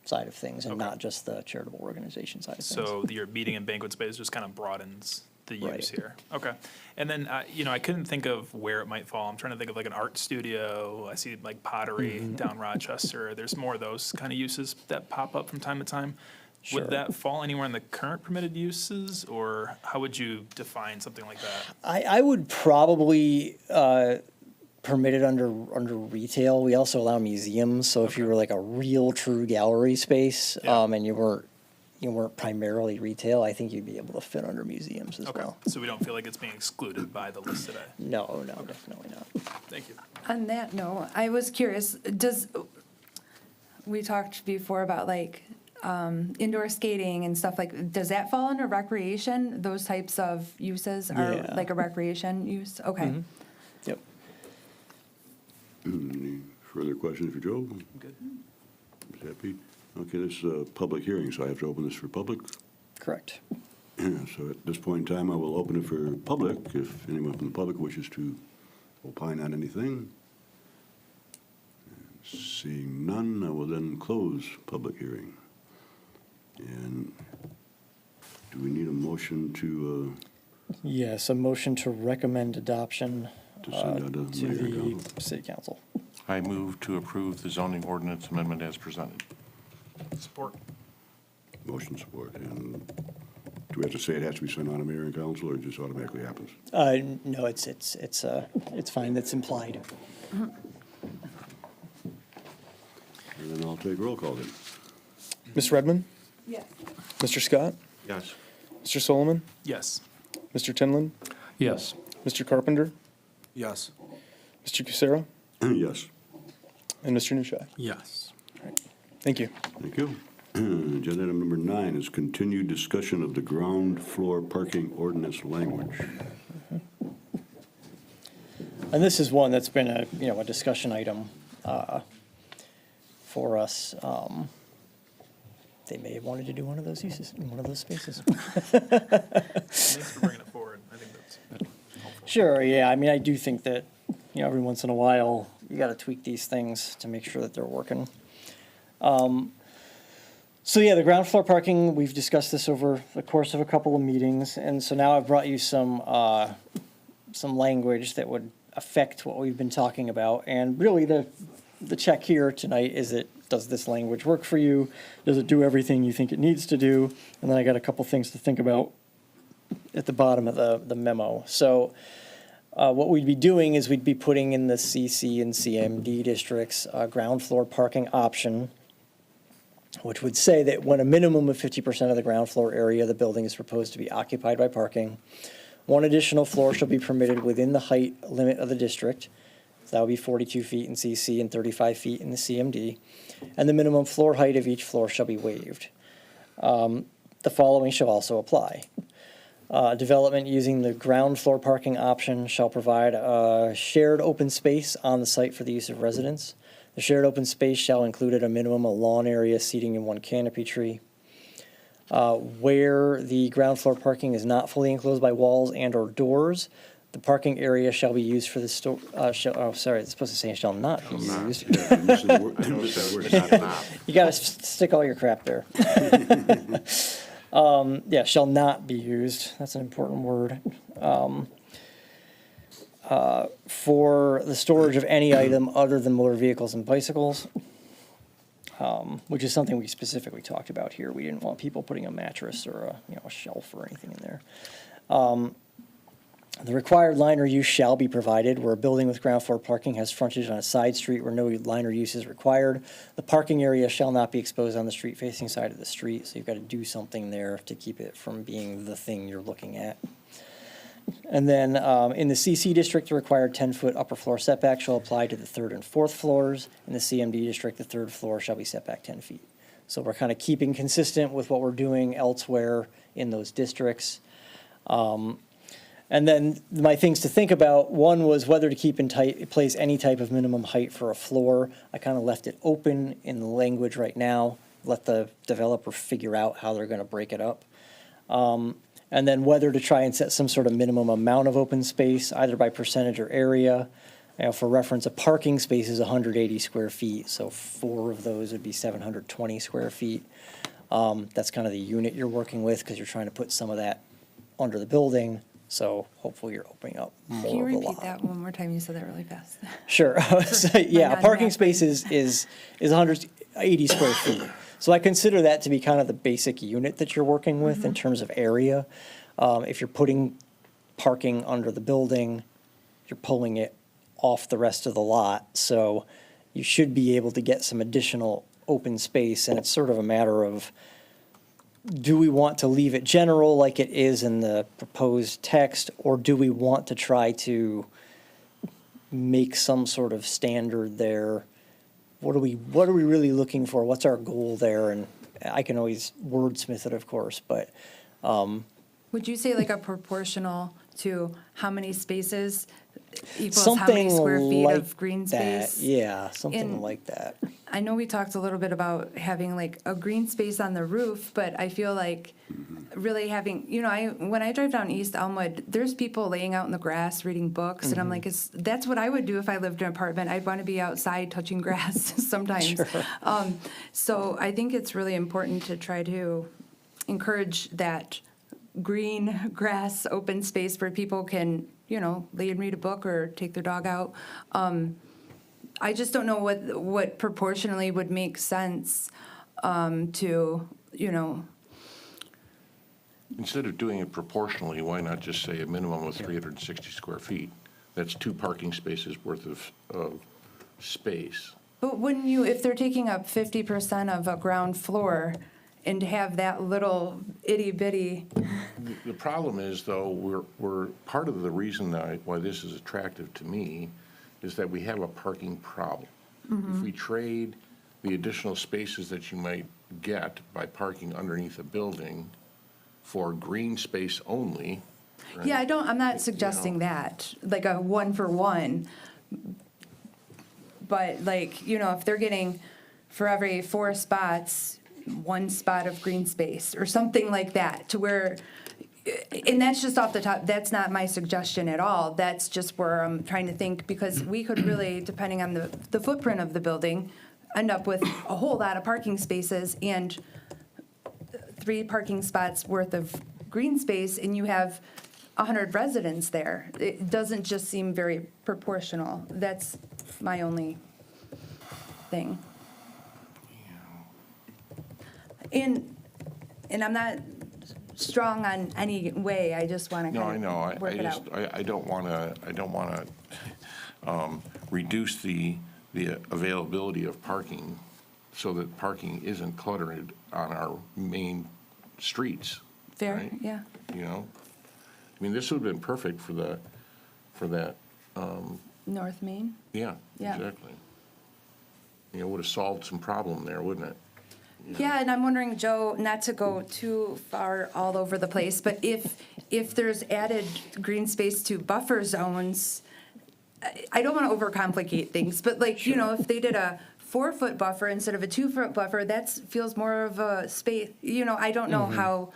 S5: side of things and
S3: Okay.
S5: not just the charitable organization side of things.
S3: So your meeting and banquet space just kind of broadens the use
S5: Right.
S3: here. Okay. And then, I couldn't think of where it might fall. I'm trying to think of like an art studio. I see like pottery
S5: Mm-hmm.
S3: down Rochester. There's more of those kind of uses that pop up from time to time.
S5: Sure.
S3: Would that fall anywhere in the current permitted uses, or how would you define something like that?
S5: I would probably permit it under retail. We also allow museums, so if you were like a real true gallery space,
S3: Yeah.
S5: and you weren't primarily retail, I think you'd be able to fit under museums as
S3: Okay.
S5: well.
S3: So we don't feel like it's being excluded by the list today.
S5: No, definitely not.
S3: Thank you.
S4: On that note, I was curious, we talked before about like indoor skating and stuff like, does that fall under recreation? Those types of uses are
S5: Yeah.
S4: like a recreation use? Okay.
S5: Yep.
S1: Any further questions for Joe?
S3: Good.
S1: Is happy? Okay, this is a public hearing, so I have to open this for public.
S5: Correct.
S1: So at this point in time, I will open it for public, if anyone from the public wishes to opine on anything. Seeing none, I will then close public hearing. And do we need a motion to
S5: Yes, a motion to recommend adoption
S1: To send out to mayor and
S5: the
S1: council.
S5: city council.
S6: I move to approve the zoning ordinance amendment as presented.
S3: Support.
S1: motion support? And do we have to say it has to be sent on to mayor and council, or it just automatically happens?
S5: No, it's fine, that's implied.
S1: And then I'll take roll call then.
S2: Ms. Redmond,
S4: Yes.
S2: Mr. Scott,
S6: Yes.
S2: Mr. Solomon,
S3: Yes.
S2: Mr. Tinlin,
S7: Yes.
S2: Mr. Carpenter,
S6: Yes.
S2: Mr. Cusero,
S1: Yes,
S2: and Mr. Nushai.
S6: Yes.
S2: Thank you.
S1: thank you. Agenda item number 9 is continued discussion of the ground floor parking ordinance language.
S5: And this is one that's been a discussion item for us. They may have wanted to do one of those uses, in one of those spaces.
S3: Thanks for bringing it forward. I think that's helpful.
S5: Sure, yeah, I mean, I do think that, every once in a while, you gotta tweak these things to make sure that they're working. So yeah, the ground floor parking, we've discussed this over the course of a couple of meetings, and so now I've brought you some language that would affect what we've been talking about. And really, the check here tonight is does this language work for you? Does it do everything you think it needs to do? And then I got a couple things to think about at the bottom of the memo. So what we'd be doing is we'd be putting in the CC and CMD districts a ground floor parking option, which would say that when a minimum of 50% of the ground floor area of the building is proposed to be occupied by parking, one additional floor shall be permitted within the height limit of the district. That would be 42 feet in CC and 35 feet in the CMD. And the minimum floor height of each floor shall be waived. The following shall also apply. Development using the ground floor parking option shall provide a shared open space on the site for the use of residents. The shared open space shall include at a minimum a lawn area, seating, and one canopy tree. Where the ground floor parking is not fully enclosed by walls and/or doors, the parking area shall be used for the store, it's supposed to say shall not be used.
S1: Yeah, and this is the word- this is the word.
S5: You gotta stick all your crap there. Yeah, shall not be used, that's an important word. For the storage of any item other than motor vehicles and bicycles, which is something we specifically talked about here. We didn't want people putting a mattress or a shelf or anything in there. The required liner use shall be provided where a building with ground floor parking has frontage on a side street where no liner use is required. The parking area shall not be exposed on the street facing side of the street, so you've got to do something there to keep it from being the thing you're looking at. And then in the CC district, the required 10-foot upper floor setback shall apply to the third and fourth floors. In the CMD district, the third floor shall be set back 10 feet. So we're kind of keeping consistent with what we're doing elsewhere in those districts. And then my things to think about, one was whether to keep in place any type of minimum height for a floor. I kind of left it open in the language right now, let the developer figure out how they're going to break it up. And then whether to try and set some sort of minimum amount of open space, either by percentage or area. For reference, a parking space is 180 square feet, so 4 of those would be 720 square feet. That's kind of the unit you're working with because you're trying to put some of that under the building. So hopefully you're opening up more
S4: Can you
S5: of the
S4: repeat
S5: lot.
S4: that one more time? You said that really fast.
S5: Sure. So, yeah, a parking
S4: non-background.
S5: space is 180 square feet. So I consider that to be kind of the basic unit that you're working with in terms of area. If you're putting parking under the building, you're pulling it off the rest of the lot. So you should be able to get some additional open space, and it's sort of a matter of, do we want to leave it general like it is in the proposed text, or do we want to try to make some sort of standard there? What are we really looking for? What's our goal there? And I can always wordsmith it, of course, but
S4: Would you say like a proportional to how many spaces equals how many
S5: something
S4: square feet
S5: like
S4: of green
S5: that.
S4: space?
S5: Yeah, something
S4: In-
S5: like that.
S4: I know we talked a little bit about having like a green space on the roof, but I feel like really having, when I drive down East Elmwood, there's people laying out in the grass reading books, and I'm like, that's what I would do if I lived in an apartment. I'd want to be outside touching grass sometimes. So I think it's really important to try to encourage that green grass open space where people can, lay and read a book or take their dog out. I just don't know what proportionally would make sense to,
S6: Instead of doing it proportionally, why not just say a minimum of 360 square feet? That's 2 parking spaces worth of space.
S4: But wouldn't you, if they're taking up 50% of a ground floor and to have that little itty bitty,
S6: The problem is, though, we're part of the reason why this is attractive to me is that we have a parking problem. If we trade the additional spaces that you might get by parking underneath a building for green space only. right?
S4: yeah, I'm not suggesting that, like a 1-for-1. But like, if they're getting for every 4 spots, 1 spot of green space or something like that, to where, and that's just off the top, that's not my suggestion at all. That's just where I'm trying to think, because we could really, depending on the footprint of the building, end up with a whole lot of parking spaces and 3 parking spots worth of green space, and you have 100 residents there. It doesn't just seem very proportional. That's my only thing. And I'm not strong on any way, I just want to
S6: No, I
S4: kind
S6: know,
S4: of work it out.
S6: I don't want to reduce the availability of parking so that parking isn't cluttered on our main streets.
S4: Fair,
S6: right?
S4: yeah.
S6: I mean, this would have been perfect for that
S4: North Main?
S6: Yeah,
S4: Yeah.
S6: exactly. You know, would have solved some problem there, wouldn't it?
S4: Yeah, and I'm wondering, Joe, not to go too far all over the place, but if there's added green space to buffer zones, I don't want to overcomplicate things, but like, you know, if they did a 4-foot buffer instead of a 2-foot buffer, that feels more of a space, you know, I don't know how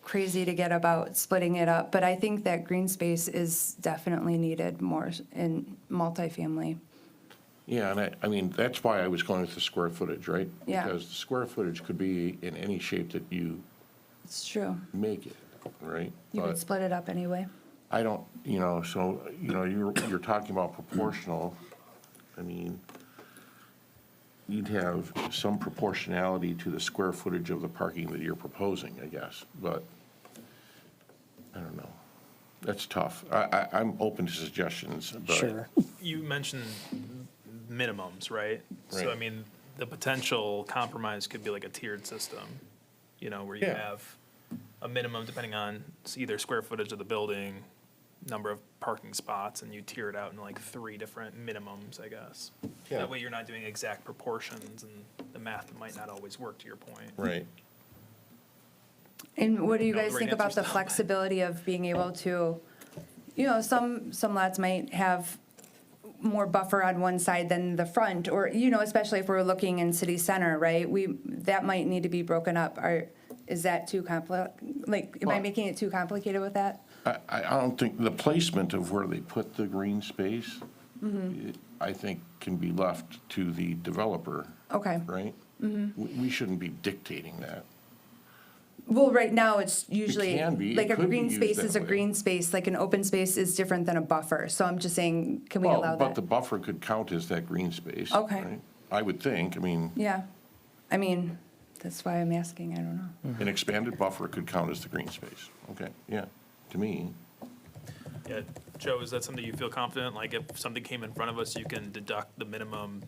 S4: crazy to get about splitting it up, but I think that green space is definitely needed more in multifamily.
S6: Yeah, and I mean, that's why I was going with the square footage, right?
S4: Yeah.
S6: Because the square footage could be in any shape that you
S4: It's true.
S6: make it, right?
S4: You could
S6: But
S4: split it up anyway.
S6: I don't, you know, so, you know, you're talking about proportional. I mean, you'd have some proportionality to the square footage of the parking that you're proposing, I guess, but I don't know. That's tough. I'm open to suggestions, but.
S5: Sure.
S3: You mentioned minimums, right? So, I
S6: Right.
S3: mean, the potential compromise could be like a tiered system, you know, where you
S6: Yeah.
S3: have a minimum depending on either square footage of the building, number of parking spots, and you tier it out in like 3 different minimums, I guess.
S6: Yeah.
S3: That way you're not doing exact proportions, and the math might not always work, to your point.
S6: Right.
S4: And what do you
S3: No, the
S4: guys
S3: right
S4: think about
S3: answer's
S4: the
S3: no.
S4: flexibility of being able to, you know, some lots might have more buffer on one side than the front, or, you know, especially if we're looking in city center, right? That might need to be broken up. Is that too am I
S6: Well-
S4: making it too complicated with that?
S6: I don't think, the placement of where they put the green space, I think can be left to the developer,
S4: Okay.
S6: right? We shouldn't be dictating that.
S4: Well, right now, it's usually,
S6: can be. It
S4: like a
S6: could be
S4: green
S6: used
S4: space
S6: that
S4: is a
S6: way.
S4: green space, like an open space is different than a buffer. So I'm just saying, can we allow
S6: Well, but the
S4: that?
S6: buffer could count as that green space.
S4: Okay.
S6: right? I would think, I mean,
S4: Yeah. I mean, that's why I'm asking, I don't know.
S6: an expanded buffer could count as the green space. Okay, yeah, to me.
S3: Yeah, Joe, is that something you feel confident? Like if something came in front of us, you can deduct the minimum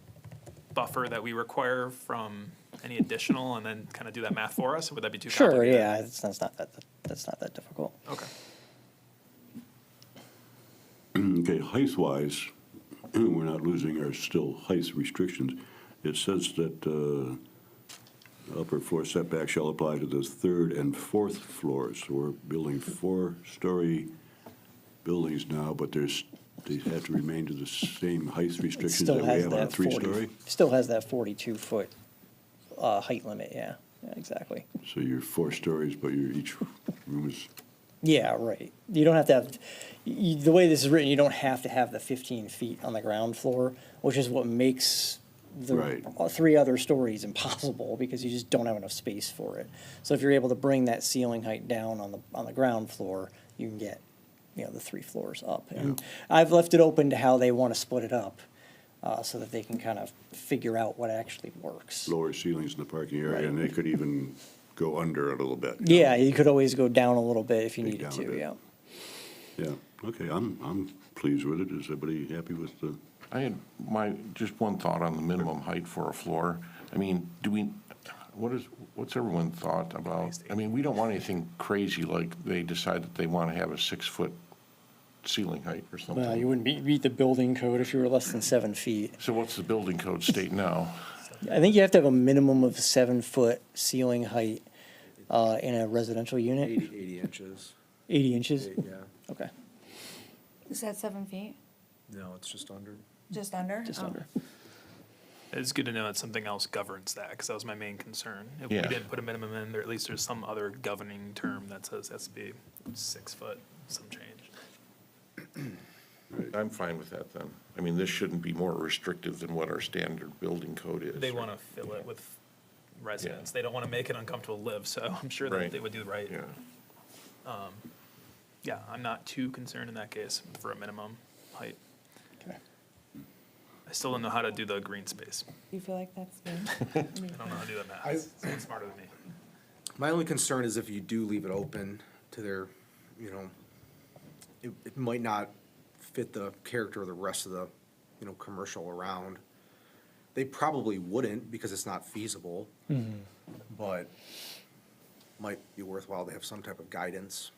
S3: buffer that we require from any additional and then kind of do that math for us? Or would that be too
S5: Sure,
S3: complicated?
S5: yeah, that's not that difficult.
S3: Okay.
S1: Okay, height-wise, we're not losing our still height restrictions. It says that upper floor setback shall apply to the 3rd and 4th floors. So we're building 4-story buildings now, but they have to remain to the same height
S5: It
S1: restrictions
S5: still
S1: that we
S5: has
S1: have on a
S5: that 40,
S1: 3-story?
S5: still has that 42-foot height limit, yeah, exactly.
S1: So you're 4 stories, but each room is,
S5: Yeah, right. You don't have to have, the way this is written, you don't have to have the 15 feet on the ground floor, which is what makes the
S1: Right.
S5: 3 other stories impossible, because you just don't have enough space for it. So if you're able to bring that ceiling height down on the ground floor, you can get, you know, the 3 floors up. And I've left it open to how they want to split it up, so that they can kind of figure out what actually works.
S1: lower ceilings in the parking area,
S5: Right.
S1: and they could even go under a little bit.
S5: Yeah, you could always go down a little bit if you
S1: Dig
S5: needed
S1: down a
S5: to,
S1: bit.
S5: yeah.
S1: Yeah, okay, I'm pleased with it. Is everybody happy with the?
S6: I had just one thought on the minimum height for a floor. I mean, what's everyone's thought about, I mean, we don't want anything crazy like they decide that they want to have a 6-foot ceiling height or something.
S5: Well, you wouldn't meet the building code if you were less than 7 feet.
S6: So what's the building code state now?
S5: I think you have to have a minimum of 7-foot ceiling height in a residential unit.
S10: 80 inches.
S5: 80 inches?
S10: Yeah.
S5: Okay,
S4: Is that 7 feet?
S10: No, it's just under.
S4: Just under?
S5: just
S4: Oh.
S5: under.
S3: It's good to know that something else governs that, because that was my main concern. If we
S6: Yeah.
S3: didn't put a minimum in, there at least there's some other governing term that says it has to be 6 foot, some change.
S6: I'm fine with that then. I mean, this shouldn't be more restrictive than what our standard building code is.
S3: They want to fill it with residents. They don't want to make it uncomfortable to live, so I'm sure that
S6: Right.
S3: they would do right.
S6: Yeah.
S3: Yeah, I'm not too concerned in that case for a minimum height.
S5: Okay.
S3: I still don't know how to do the green space.
S4: You feel like that's good?
S3: I don't know how to do that math. Someone's smarter than me.
S10: My only concern is if you do leave it open to their, it might not fit the character of the rest of the, commercial around. They probably wouldn't because it's not feasible. But might be worthwhile to have some type of guidance.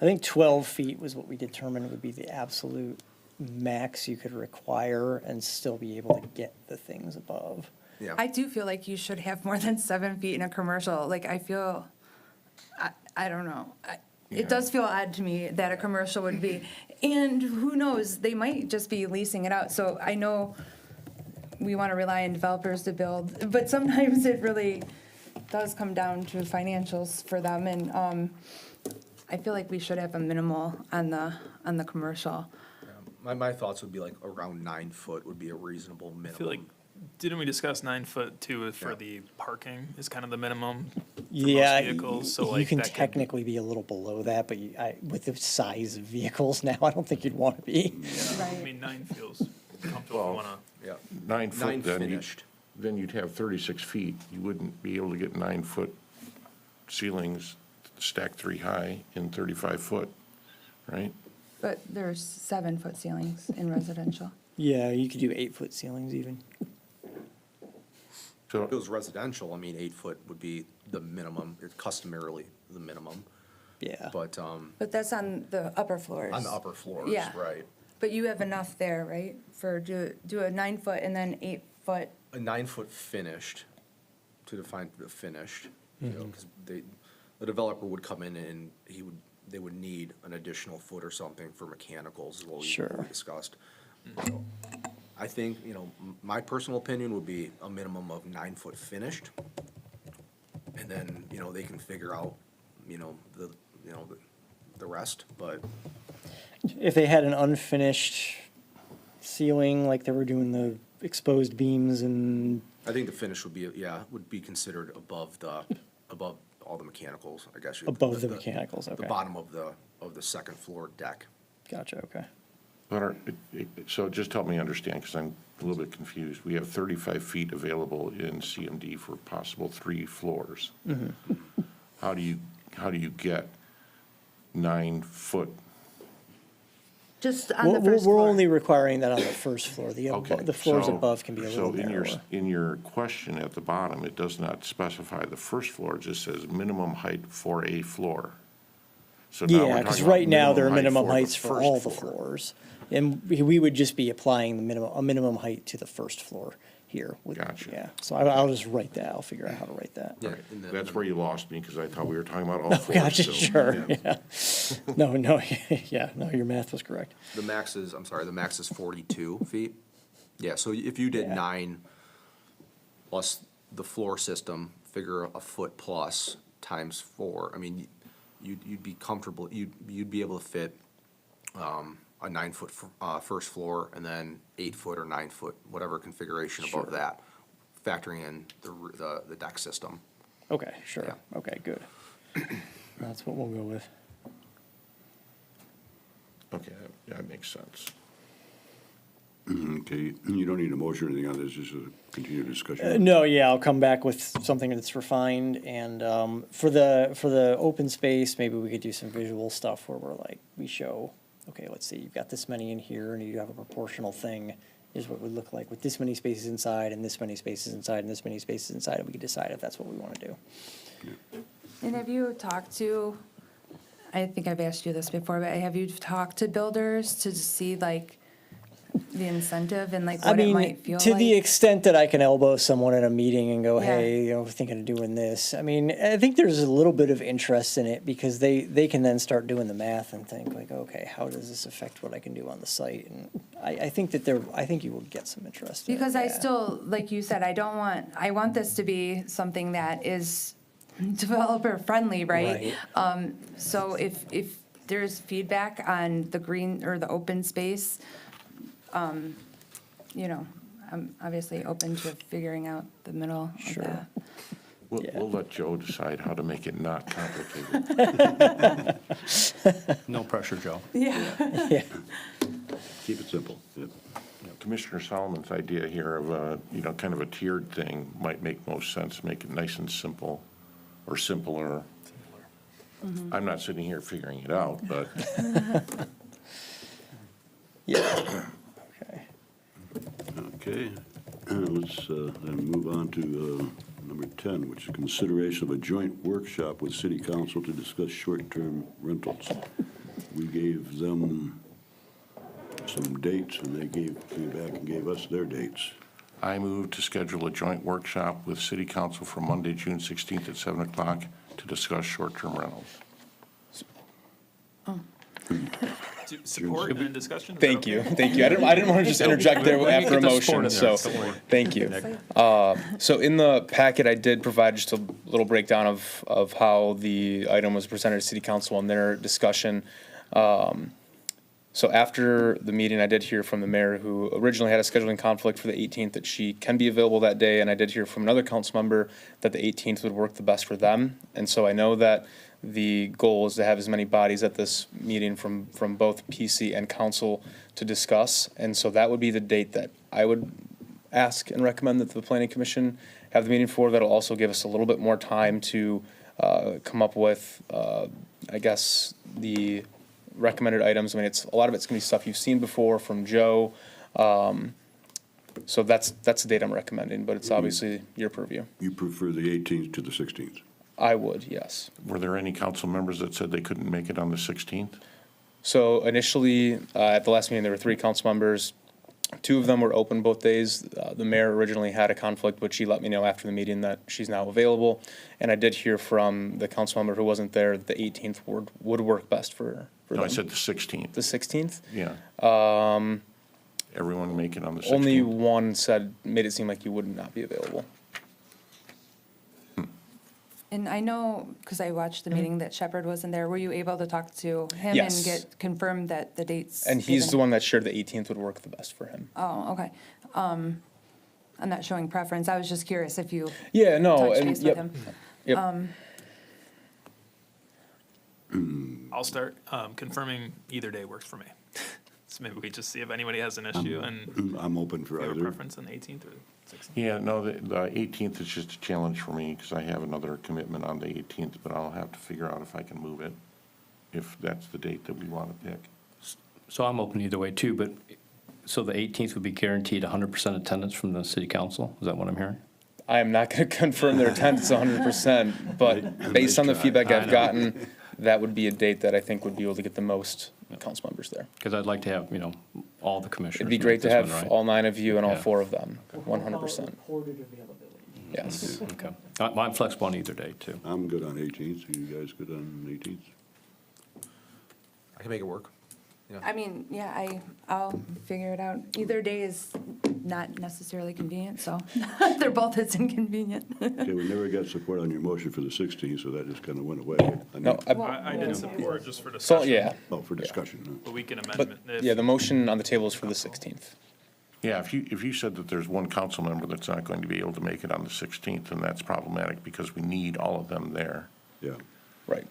S5: I think 12 feet was what we determined would be the absolute max you could require and still be able to get the things above.
S10: Yeah.
S4: I do feel like you should have more than 7 feet in a commercial. Like, I feel, I don't know. It does feel odd to me that a commercial would be, and who knows, they might just be leasing it out. So I know we want to rely on developers to build, but sometimes it really does come down to financials for them. And I feel like we should have a minimal on the commercial.
S10: My thoughts would be like around 9 foot would be a reasonable minimum.
S3: I feel like, didn't we discuss 9 foot too for
S10: Yeah.
S3: the parking is kind of the minimum?
S5: Yeah,
S3: vehicles, so
S5: you
S3: like
S5: can
S3: that could-
S5: technically be a little below that, but with the size of vehicles now, I don't think you'd want to be.
S3: I mean, 9 feels comfortable,
S6: Well,
S3: wanna,
S10: Yeah.
S6: 9 foot,
S10: 9
S6: then
S10: finished.
S6: then you'd have 36 feet. You wouldn't be able to get 9-foot ceilings stacked 3 high in 35 foot, right?
S4: But there's 7-foot ceilings in residential.
S5: Yeah, you could do 8-foot ceilings even.
S6: So,
S10: If it was residential, I mean, 8 foot would be the minimum, it's customarily the minimum.
S5: Yeah.
S10: But,
S4: But that's on the upper floors.
S10: on the upper floors,
S4: Yeah.
S10: right?
S4: But you have enough there, right? For do a 9-foot and then 8-foot.
S10: A 9 foot finished, to define the finished, you know, because the developer would come in and they would need an additional foot or something for mechanicals, is what we
S5: Sure.
S10: discussed. So, I think, you know, my personal opinion would be a minimum of 9 foot finished. And then, you know, they can figure out, the rest, but
S5: If they had an unfinished ceiling, like they were doing the exposed beams and,
S10: I think the finish would be considered above all the mechanicals, I guess.
S5: Above the mechanicals,
S10: The
S5: okay.
S10: bottom of the second floor deck.
S5: gotcha, okay.
S6: but so just help me understand, because I'm a little bit confused. We have 35 feet available in CMD for possible 3 floors. How do you get 9 foot?
S4: Just on the 1st
S5: We're
S4: floor.
S5: only requiring that on the first floor.
S6: Okay.
S5: The floors
S6: so-
S5: above can be a little
S6: So in your,
S5: narrower.
S6: in your question at the bottom, it does not specify the first floor, it just says minimum height for a floor. So now we're
S5: Yeah,
S6: talking
S5: because
S6: about
S5: right now there are
S6: height
S5: minimum
S6: for the
S5: heights for
S6: first
S5: all the
S6: floor.
S5: floors. And we would just be applying a minimum height to the first floor here.
S6: Gotcha.
S5: Yeah, so I'll just write that. I'll figure out how to write that.
S10: Yeah, in the-
S6: That's where you lost me, because I thought we were talking about all
S5: Oh,
S6: floors.
S5: gotcha,
S6: so,
S5: sure,
S6: yeah.
S5: yeah. No, yeah, no, your math was correct.
S10: The max is 42 feet. Yeah, so if you did
S5: Yeah.
S10: 9 plus the floor system, figure a foot plus times 4, I mean, you'd be comfortable, you'd be able to fit a 9 foot first floor and then 8 foot or 9 foot, whatever configuration above
S5: Sure.
S10: that, factoring in the deck system.
S5: Okay, sure,
S10: Yeah.
S5: okay, good. That's what we'll go with.
S6: Okay, that makes sense.
S1: Okay, you don't need a motion or anything on this, just a continued discussion.
S5: No, yeah, I'll come back with something that's refined, and for the open space, maybe we could do some visual stuff where we show, okay, let's see, you've got this many in here, and you have a proportional thing, is what it would look like with this many spaces inside, and this many spaces inside, and this many spaces inside, and we can decide if that's what we want to do.
S4: And have you talked to, I think I've asked you this before, but have you talked to builders to see like the incentive and like
S5: I
S4: what it
S5: mean,
S4: might feel
S5: to the
S4: like?
S5: extent that I can elbow someone in a meeting and go,
S4: Yeah.
S5: hey, we're thinking of doing this. I mean, I think there's a little bit of interest in it because they can then start doing the math and think like, okay, how does this affect what I can do on the site? And I think I think you will get some interest in it,
S4: Because I
S5: yeah.
S4: still, like you said, I want this to be something that is developer friendly, right? So if there's feedback on the green or the open space, I'm obviously open to figuring out the middle of
S5: Sure.
S4: that.
S6: We'll let Joe decide how to make it not complicated.
S7: No pressure, Joe.
S4: Yeah.
S5: Yeah.
S1: Keep it simple. Yep.
S6: Commissioner Solomon's idea here of kind of a tiered thing might make most sense, make it nice and simple, or simpler. I'm not sitting here figuring it out, but
S5: Yeah. Okay.
S1: Okay, let's then move on to number 10, which is consideration of a joint workshop with city council to discuss short-term rentals. We gave them some dates, and they came back and gave us their dates.
S6: I move to schedule a joint workshop with City Council for Monday, June 16th at 7 o'clock to discuss short-term rentals.
S3: Support and discussion? Is that
S2: Thank
S3: okay?
S2: you, thank you. I didn't want to just interject there
S7: We'll
S2: after a
S7: get the support
S2: motion,
S7: in there.
S2: so,
S7: Don't worry.
S2: thank you. So in the packet, I did provide just a little breakdown of how the item was presented to city council and their discussion. So after the meeting, I did hear from the mayor, who originally had a scheduling conflict for the 18th, that she can be available that day, and I did hear from another council member that the 18th would work the best for them. And so I know that the goal is to have as many bodies at this meeting from both PC and council to discuss. And so that would be the date that I would ask and recommend that the planning commission have the meeting for. That'll also give us a little bit more time to come up with, I guess, the recommended items. I mean, a lot of it's gonna be stuff you've seen before from Joe. So that's the date I'm recommending, but it's obviously your purview.
S1: You prefer the 18th to the 16th?
S2: I would, yes.
S6: Were there any council members that said they couldn't make it on the 16th?
S2: So initially, at the last meeting, there were 3 council members. 2 of them were open both days. The mayor originally had a conflict, but she let me know after the meeting that she's now available. And I did hear from the council member who wasn't there that the 18th would work best for
S6: No,
S2: them.
S6: I said the 16th.
S2: The 16th?
S6: Yeah. Everyone make it on the 16th?
S2: Only one made it seem like you would not be available.
S4: And I know, because I watched the meeting, that Shepherd wasn't there. Were you able to talk to him
S2: Yes.
S4: and get confirmed that the dates?
S2: And he's
S4: given-
S2: the one that shared the 18th would work the best for him.
S4: Oh, okay. I'm not showing preference. I was just curious if you
S2: Yeah, no,
S4: touched
S2: and,
S4: base with
S2: yep,
S4: him.
S2: yep.
S3: I'll start. Confirming either day works for me. So maybe we just see if anybody has an issue and
S1: I'm open for
S3: you have a
S1: either.
S3: preference on the 18th or 16th.
S6: Yeah, no, the 18th is just a challenge for me because I have another commitment on the 18th, but I'll have to figure out if I can move it, if that's the date that we want to pick.
S7: So I'm open either way too, but, so the 18th would be guaranteed 100% attendance from the city council? Is that what I'm hearing?
S2: I am not going to confirm their attendance 100%, but based on the feedback I've gotten, that would be a date that I think would be able to get the most council members there.
S7: Because I'd like to have, all the commissioners.
S2: It'd be
S7: make
S2: great to
S7: this one,
S2: have
S7: right?
S2: all 9 of you and all
S7: Yeah.
S2: 4 of them, 100%. Yes.
S7: Okay. I'm flexible on either day too.
S1: I'm good on 18th. You guys good on 18th?
S10: I can make it work.
S4: I mean, yeah, I'll figure it out. Either day is not necessarily convenient, so they're both as inconvenient.
S1: Okay, we never got support on your motion for the 16th, so that just kind of went away.
S2: No,
S3: I did support just for
S2: so,
S3: discussion.
S2: yeah,
S1: Oh, for discussion, huh?
S3: But we can
S2: but,
S3: amend it.
S2: yeah, the motion on the table is for the 16th.
S6: Yeah, if you said that there's one council member that's not going to be able to make it on the 16th, then that's problematic because we need all of them there.
S1: Yeah.
S2: Right.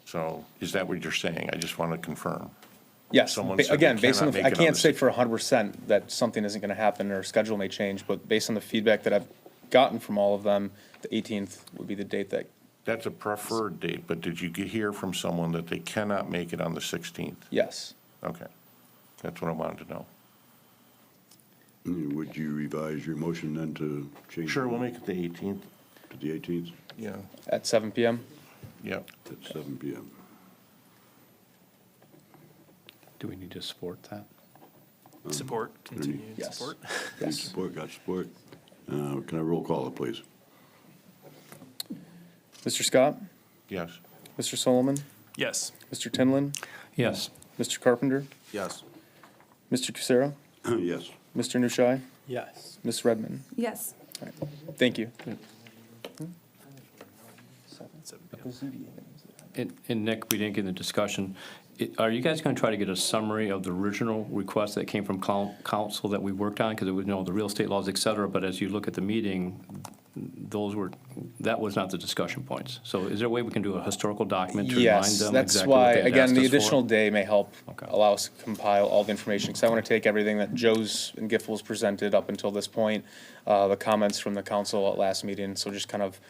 S6: So is that what you're saying? I just want to confirm.
S2: Yes,
S6: Someone said they
S2: again, based on,
S6: cannot
S2: I
S6: make it on
S2: can't
S6: the
S2: say for 100% that something isn't going to happen or schedule may change, but based on the feedback that I've gotten from all of them, the 18th would be the date that,
S6: That's a preferred date, but did you hear from someone that they cannot make it on the 16th?
S2: yes.
S6: Okay, that's what I wanted to know.
S1: Would you revise your motion then to change?
S6: Sure, we'll make it the 18th.
S1: To the 18th
S6: Yeah,
S2: At 7 PM?
S6: yep.
S1: at 7 PM.
S7: Do we need to support that?
S3: Support, continued
S2: Yes.
S3: support.
S1: Need
S2: Yes.
S1: support, got support. Can I roll call it, please?
S2: Mr. Scott?
S6: Yes.
S2: Mr. Solomon?
S3: Yes.
S2: Mr. Tinlin?
S7: Yes.
S2: Mr. Carpenter?
S10: Yes.
S2: Mr. Kucera?
S1: Yes.
S2: Mr. Nushai?
S7: Yes.
S2: Ms. Redmond?
S4: Yes.
S2: Thank you.
S7: And Nick, we didn't get in the discussion. Are you guys going to try to get a summary of the original request that came from council that we worked on? Because it was, the real estate laws, et cetera, but as you look at the meeting, that was not the discussion points. So is there a way we can do a historical document to remind
S2: Yes,
S7: them
S2: that's
S7: exactly what
S2: why,
S7: they've
S2: again,
S7: asked
S2: the
S7: us for?
S2: additional day may help
S7: Okay.
S2: allow us to compile all the information, because I want to take everything that Joe's and Giffords presented up until this point, the comments from the council at last meeting, so just kind of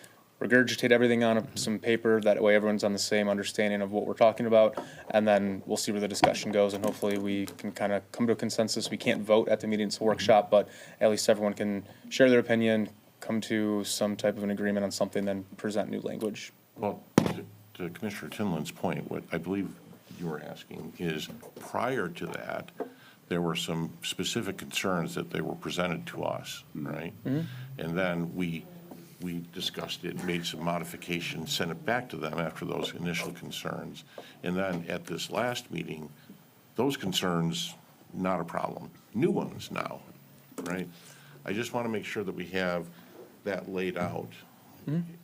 S2: regurgitate everything on some paper, that way everyone's on the same understanding of what we're talking about, and then we'll see where the discussion goes, and hopefully we can kind of come to a consensus. We can't vote at the meeting, it's a workshop, but at least everyone can share their opinion, come to some type of an agreement on something, then present new language.
S6: Well, to Commissioner Tinlin's point, what I believe you were asking is, prior to that, there were some specific concerns that they were presented to us, right? And then we discussed it, made some modifications, sent it back to them after those initial concerns. And then at this last meeting, those concerns, not a problem. New ones now, right? I just want to make sure that we have that laid out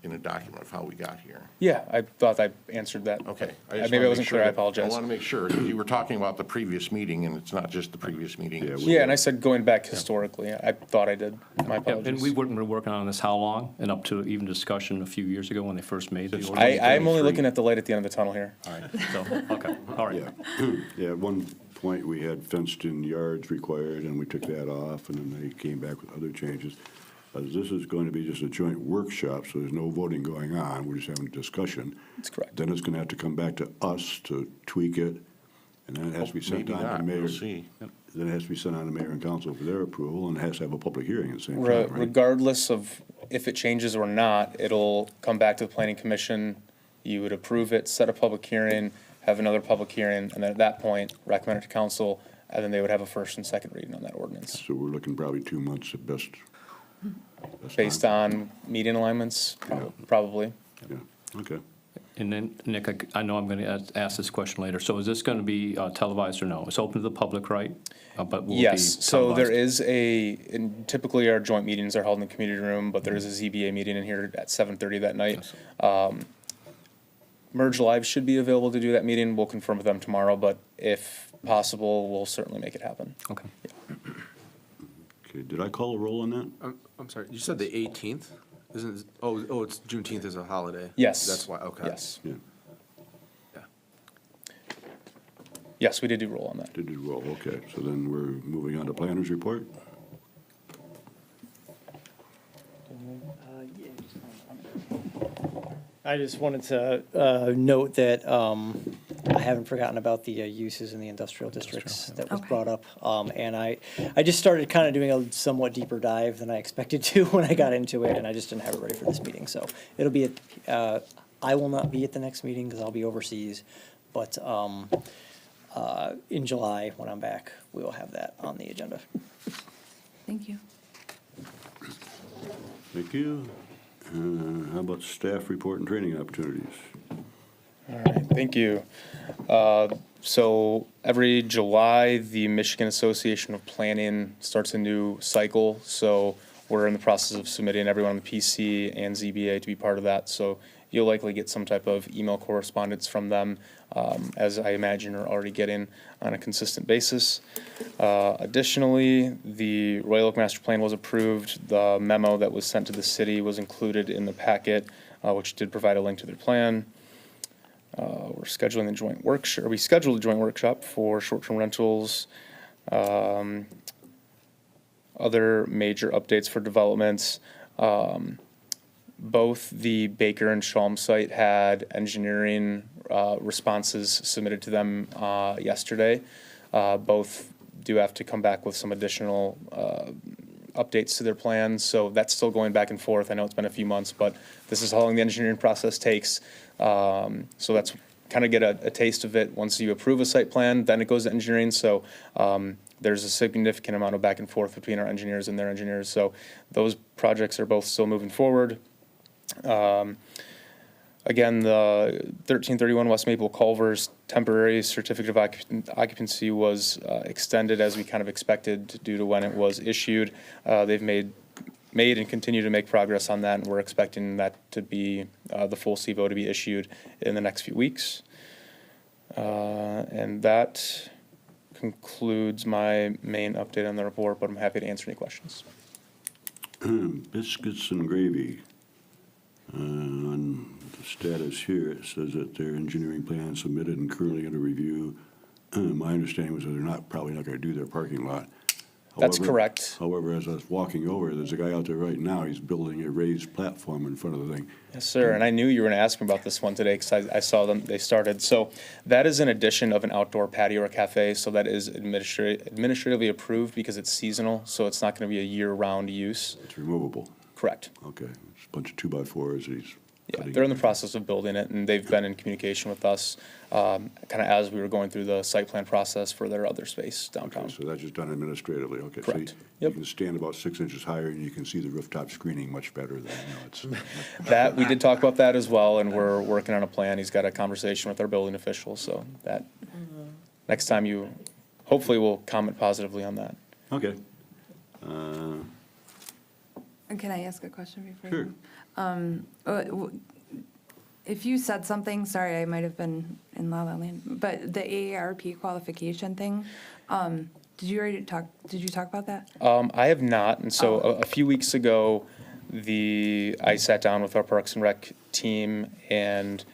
S6: in a document of how we got here.
S2: Yeah, I thought I answered that.
S6: Okay.
S2: Maybe I wasn't clear, I
S6: I
S2: apologize.
S6: want to make sure, because you were talking about the previous meeting, and it's not just the previous meeting.
S1: Yeah,
S6: It's-
S2: Yeah, and I said going back historically, I thought I did, my
S7: Yeah,
S2: apologies.
S7: and we've been working on this how long? And up to even discussion a few years ago when they first made the
S1: Since
S7: ordinance?
S2: I'm only looking at the light at the end of the tunnel here.
S7: All right, so, okay, all right.
S1: Yeah, yeah, at one point, we had fenced-in yards required, and we took that off, and then they came back with other changes. This is going to be just a joint workshop, so there's no voting going on, we're just having a discussion.
S2: That's correct.
S1: Then it's gonna have to come back to us to tweak it, and then it has to be sent
S6: Maybe
S1: on to
S6: not,
S1: the mayor.
S6: we'll see.
S1: Then it has to be sent on to mayor and council for their approval, and it has to have a public hearing at the same
S2: Re-
S1: time, right?
S2: Regardless of if it changes or not, it'll come back to the planning commission. You would approve it, set a public hearing, have another public hearing, and then at that point, recommend it to council, and then they would have a first and second reading on that ordinance.
S1: So we're looking probably 2 months at best.
S2: Based on meeting alignments, probably.
S1: Yeah, okay.
S7: And then, Nick, I know I'm going to ask this question later. So is this going to be televised or no? It's open to the public, right? But will it be
S2: Yes, so there
S7: televised?
S2: is and typically our joint meetings are held in the community room, but there is a ZBA meeting in here at 7:30 that night. Merge Live should be available to do that meeting. We'll confirm with them tomorrow, but if possible, we'll certainly make it happen.
S7: Okay.
S1: Okay, did I call a roll on that?
S10: I'm sorry, you said the 18th? Isn't, oh, it's Juneteenth is a holiday?
S2: Yes.
S10: That's why, okay.
S2: Yes,
S1: Yeah,
S10: Yeah.
S2: yes, we did do roll on that.
S1: did you roll? Okay, so then we're moving on to planners report.
S5: I just wanted to note that I haven't forgotten about the uses in the industrial districts that was
S4: Okay.
S5: brought up. And I just started kind of doing a somewhat deeper dive than I expected to when I got into it, and I just didn't have it ready for this meeting. So it'll be, I will not be at the next meeting because I'll be overseas, but in July, when I'm back, we will have that on the agenda.
S4: Thank you.
S1: Thank you. How about staff report and training opportunities?
S2: All right, thank you. So every July, the Michigan Association of Planning starts a new cycle. So we're in the process of submitting everyone on the PC and ZBA to be part of that. So you'll likely get some type of email correspondence from them, as I imagine you're already getting on a consistent basis. Additionally, the Royal Oak Master Plan was approved. The memo that was sent to the city was included in the packet, which did provide a link to their plan. We're scheduling the joint workshop, or we scheduled a joint workshop for short-term rentals. Other major updates for developments. Both the Baker and Shalom site had engineering responses submitted to them yesterday. Both do have to come back with some additional updates to their plans, so that's still going back and forth. I know it's been a few months, but this is how long the engineering process takes. So that's kind of get a taste of it. Once you approve a site plan, then it goes to engineering, so there's a significant amount of back and forth between our engineers and their engineers. So those projects are both still moving forward. Again, the 1331 West Maple Culver's temporary certificate of occupancy was extended as we kind of expected due to when it was issued. They've made and continue to make progress on that, and we're expecting that to be the full CVO to be issued in the next few weeks. And that concludes my main update on the report, but I'm happy to answer any questions.
S1: Biscuits and gravy. On the status here, it says that their engineering plan submitted and currently under review. My understanding was that they're probably not gonna do their parking lot.
S2: That's
S1: However-
S2: correct.
S1: However, as I was walking over, there's a guy out there right now, he's building a raised platform in front of the thing.
S2: Yes, sir, and I knew you were going to ask me about this one today because I saw them, they started. So that is an addition of an outdoor patio or cafe, so that is administratively approved because it's seasonal, so it's not going to be a year-round use.
S1: It's removable.
S2: Correct.
S1: Okay, it's a bunch of 2x4s, he's
S2: Yeah, they're in the process of building it, and they've been in communication with us, kind of as we were going through the site plan process for their other space downtown.
S1: Okay, so that's just done administratively, okay. So
S2: Correct.
S1: you
S2: Yep.
S1: can stand about 6 inches higher and you can see the rooftop screening much better than, it's.
S2: That, we did talk about that as well, and we're working on a plan. He's got a conversation with our building officials, so that, next time you, hopefully we'll comment positively on that.
S1: Okay.
S4: And can I ask a question before?
S1: Sure.
S4: you- If you said something, sorry, I might have been in La La Land, but the AARP qualification thing, did you talk about that?
S2: I have not, and so
S4: Oh.
S2: a few weeks ago, I sat down with our Parks and Rec team, and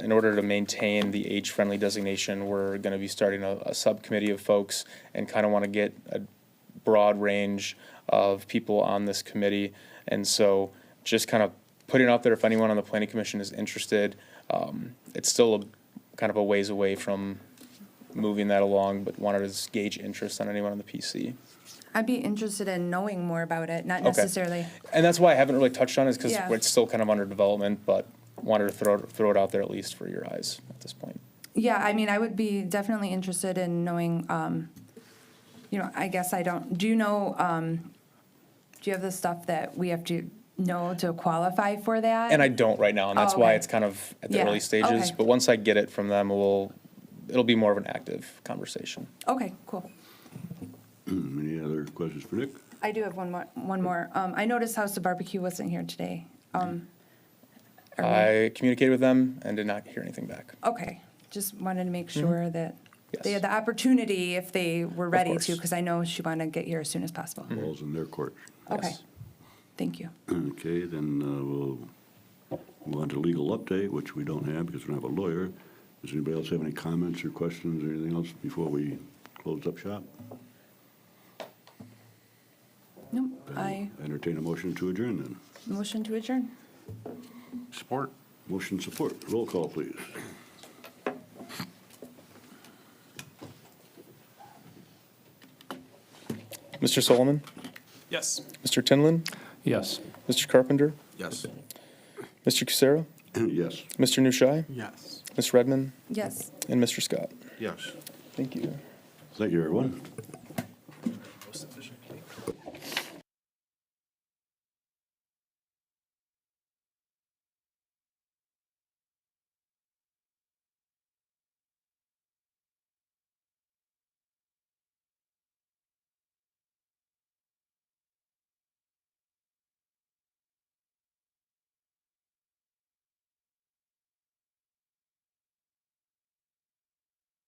S2: in order to maintain the age-friendly designation, we're gonna be starting a subcommittee of folks and kind of want to get a broad range of people on this committee. And so just kind of putting it out there, if anyone on the planning commission is interested, it's still kind of a ways away from moving that along, but wanted to gauge interest on anyone on the PC.
S4: I'd be interested in knowing more about it, not
S2: Okay.
S4: necessarily.
S2: And that's why I haven't really touched on it, because
S4: Yeah.
S2: it's still kind of under development, but wanted to throw it out there at least for your eyes at this point.
S4: Yeah, I mean, I would be definitely interested in knowing, I guess I don't, do you know, do you have the stuff that we have to know to qualify for that?
S2: And I don't right now, and that's why
S4: okay.
S2: it's kind of at the
S4: Yeah,
S2: early stages.
S4: okay.
S2: But once I get it from them, it'll be more of an active conversation.
S4: Okay, cool.
S1: Any other questions for Nick?
S4: I do have one more. I noticed House of Barbecue wasn't here today. Are we-
S2: I communicated with them and did not hear anything back.
S4: Okay, just wanted to make sure that they
S2: Yes.
S4: had the opportunity if they were ready
S2: course.
S4: to, because I know she wanted to get here as soon as possible.
S1: Ball's in their court.
S4: Okay,
S2: Yes.
S4: thank you.
S1: Okay, then we'll move on to legal update, which we don't have because we don't have a lawyer. Does anybody else have any comments or questions or anything else before we close up shop?
S4: Nope, I
S1: Entertain a motion to adjourn then.
S4: motion to adjourn.
S6: Support?
S1: Motion support. Roll call, please.
S2: Mr. Solomon,
S3: Yes.
S2: Mr. Tinlin,
S7: Yes.
S2: Mr. Carpenter,
S10: Yes.
S2: Mr. Cusero,
S1: Yes.
S2: Mr. Nushai,
S10: Yes.
S2: Ms. Redmond,
S4: Yes.
S2: and Mr. Scott.
S6: Yes.
S2: Thank you.
S1: Thank you, everyone.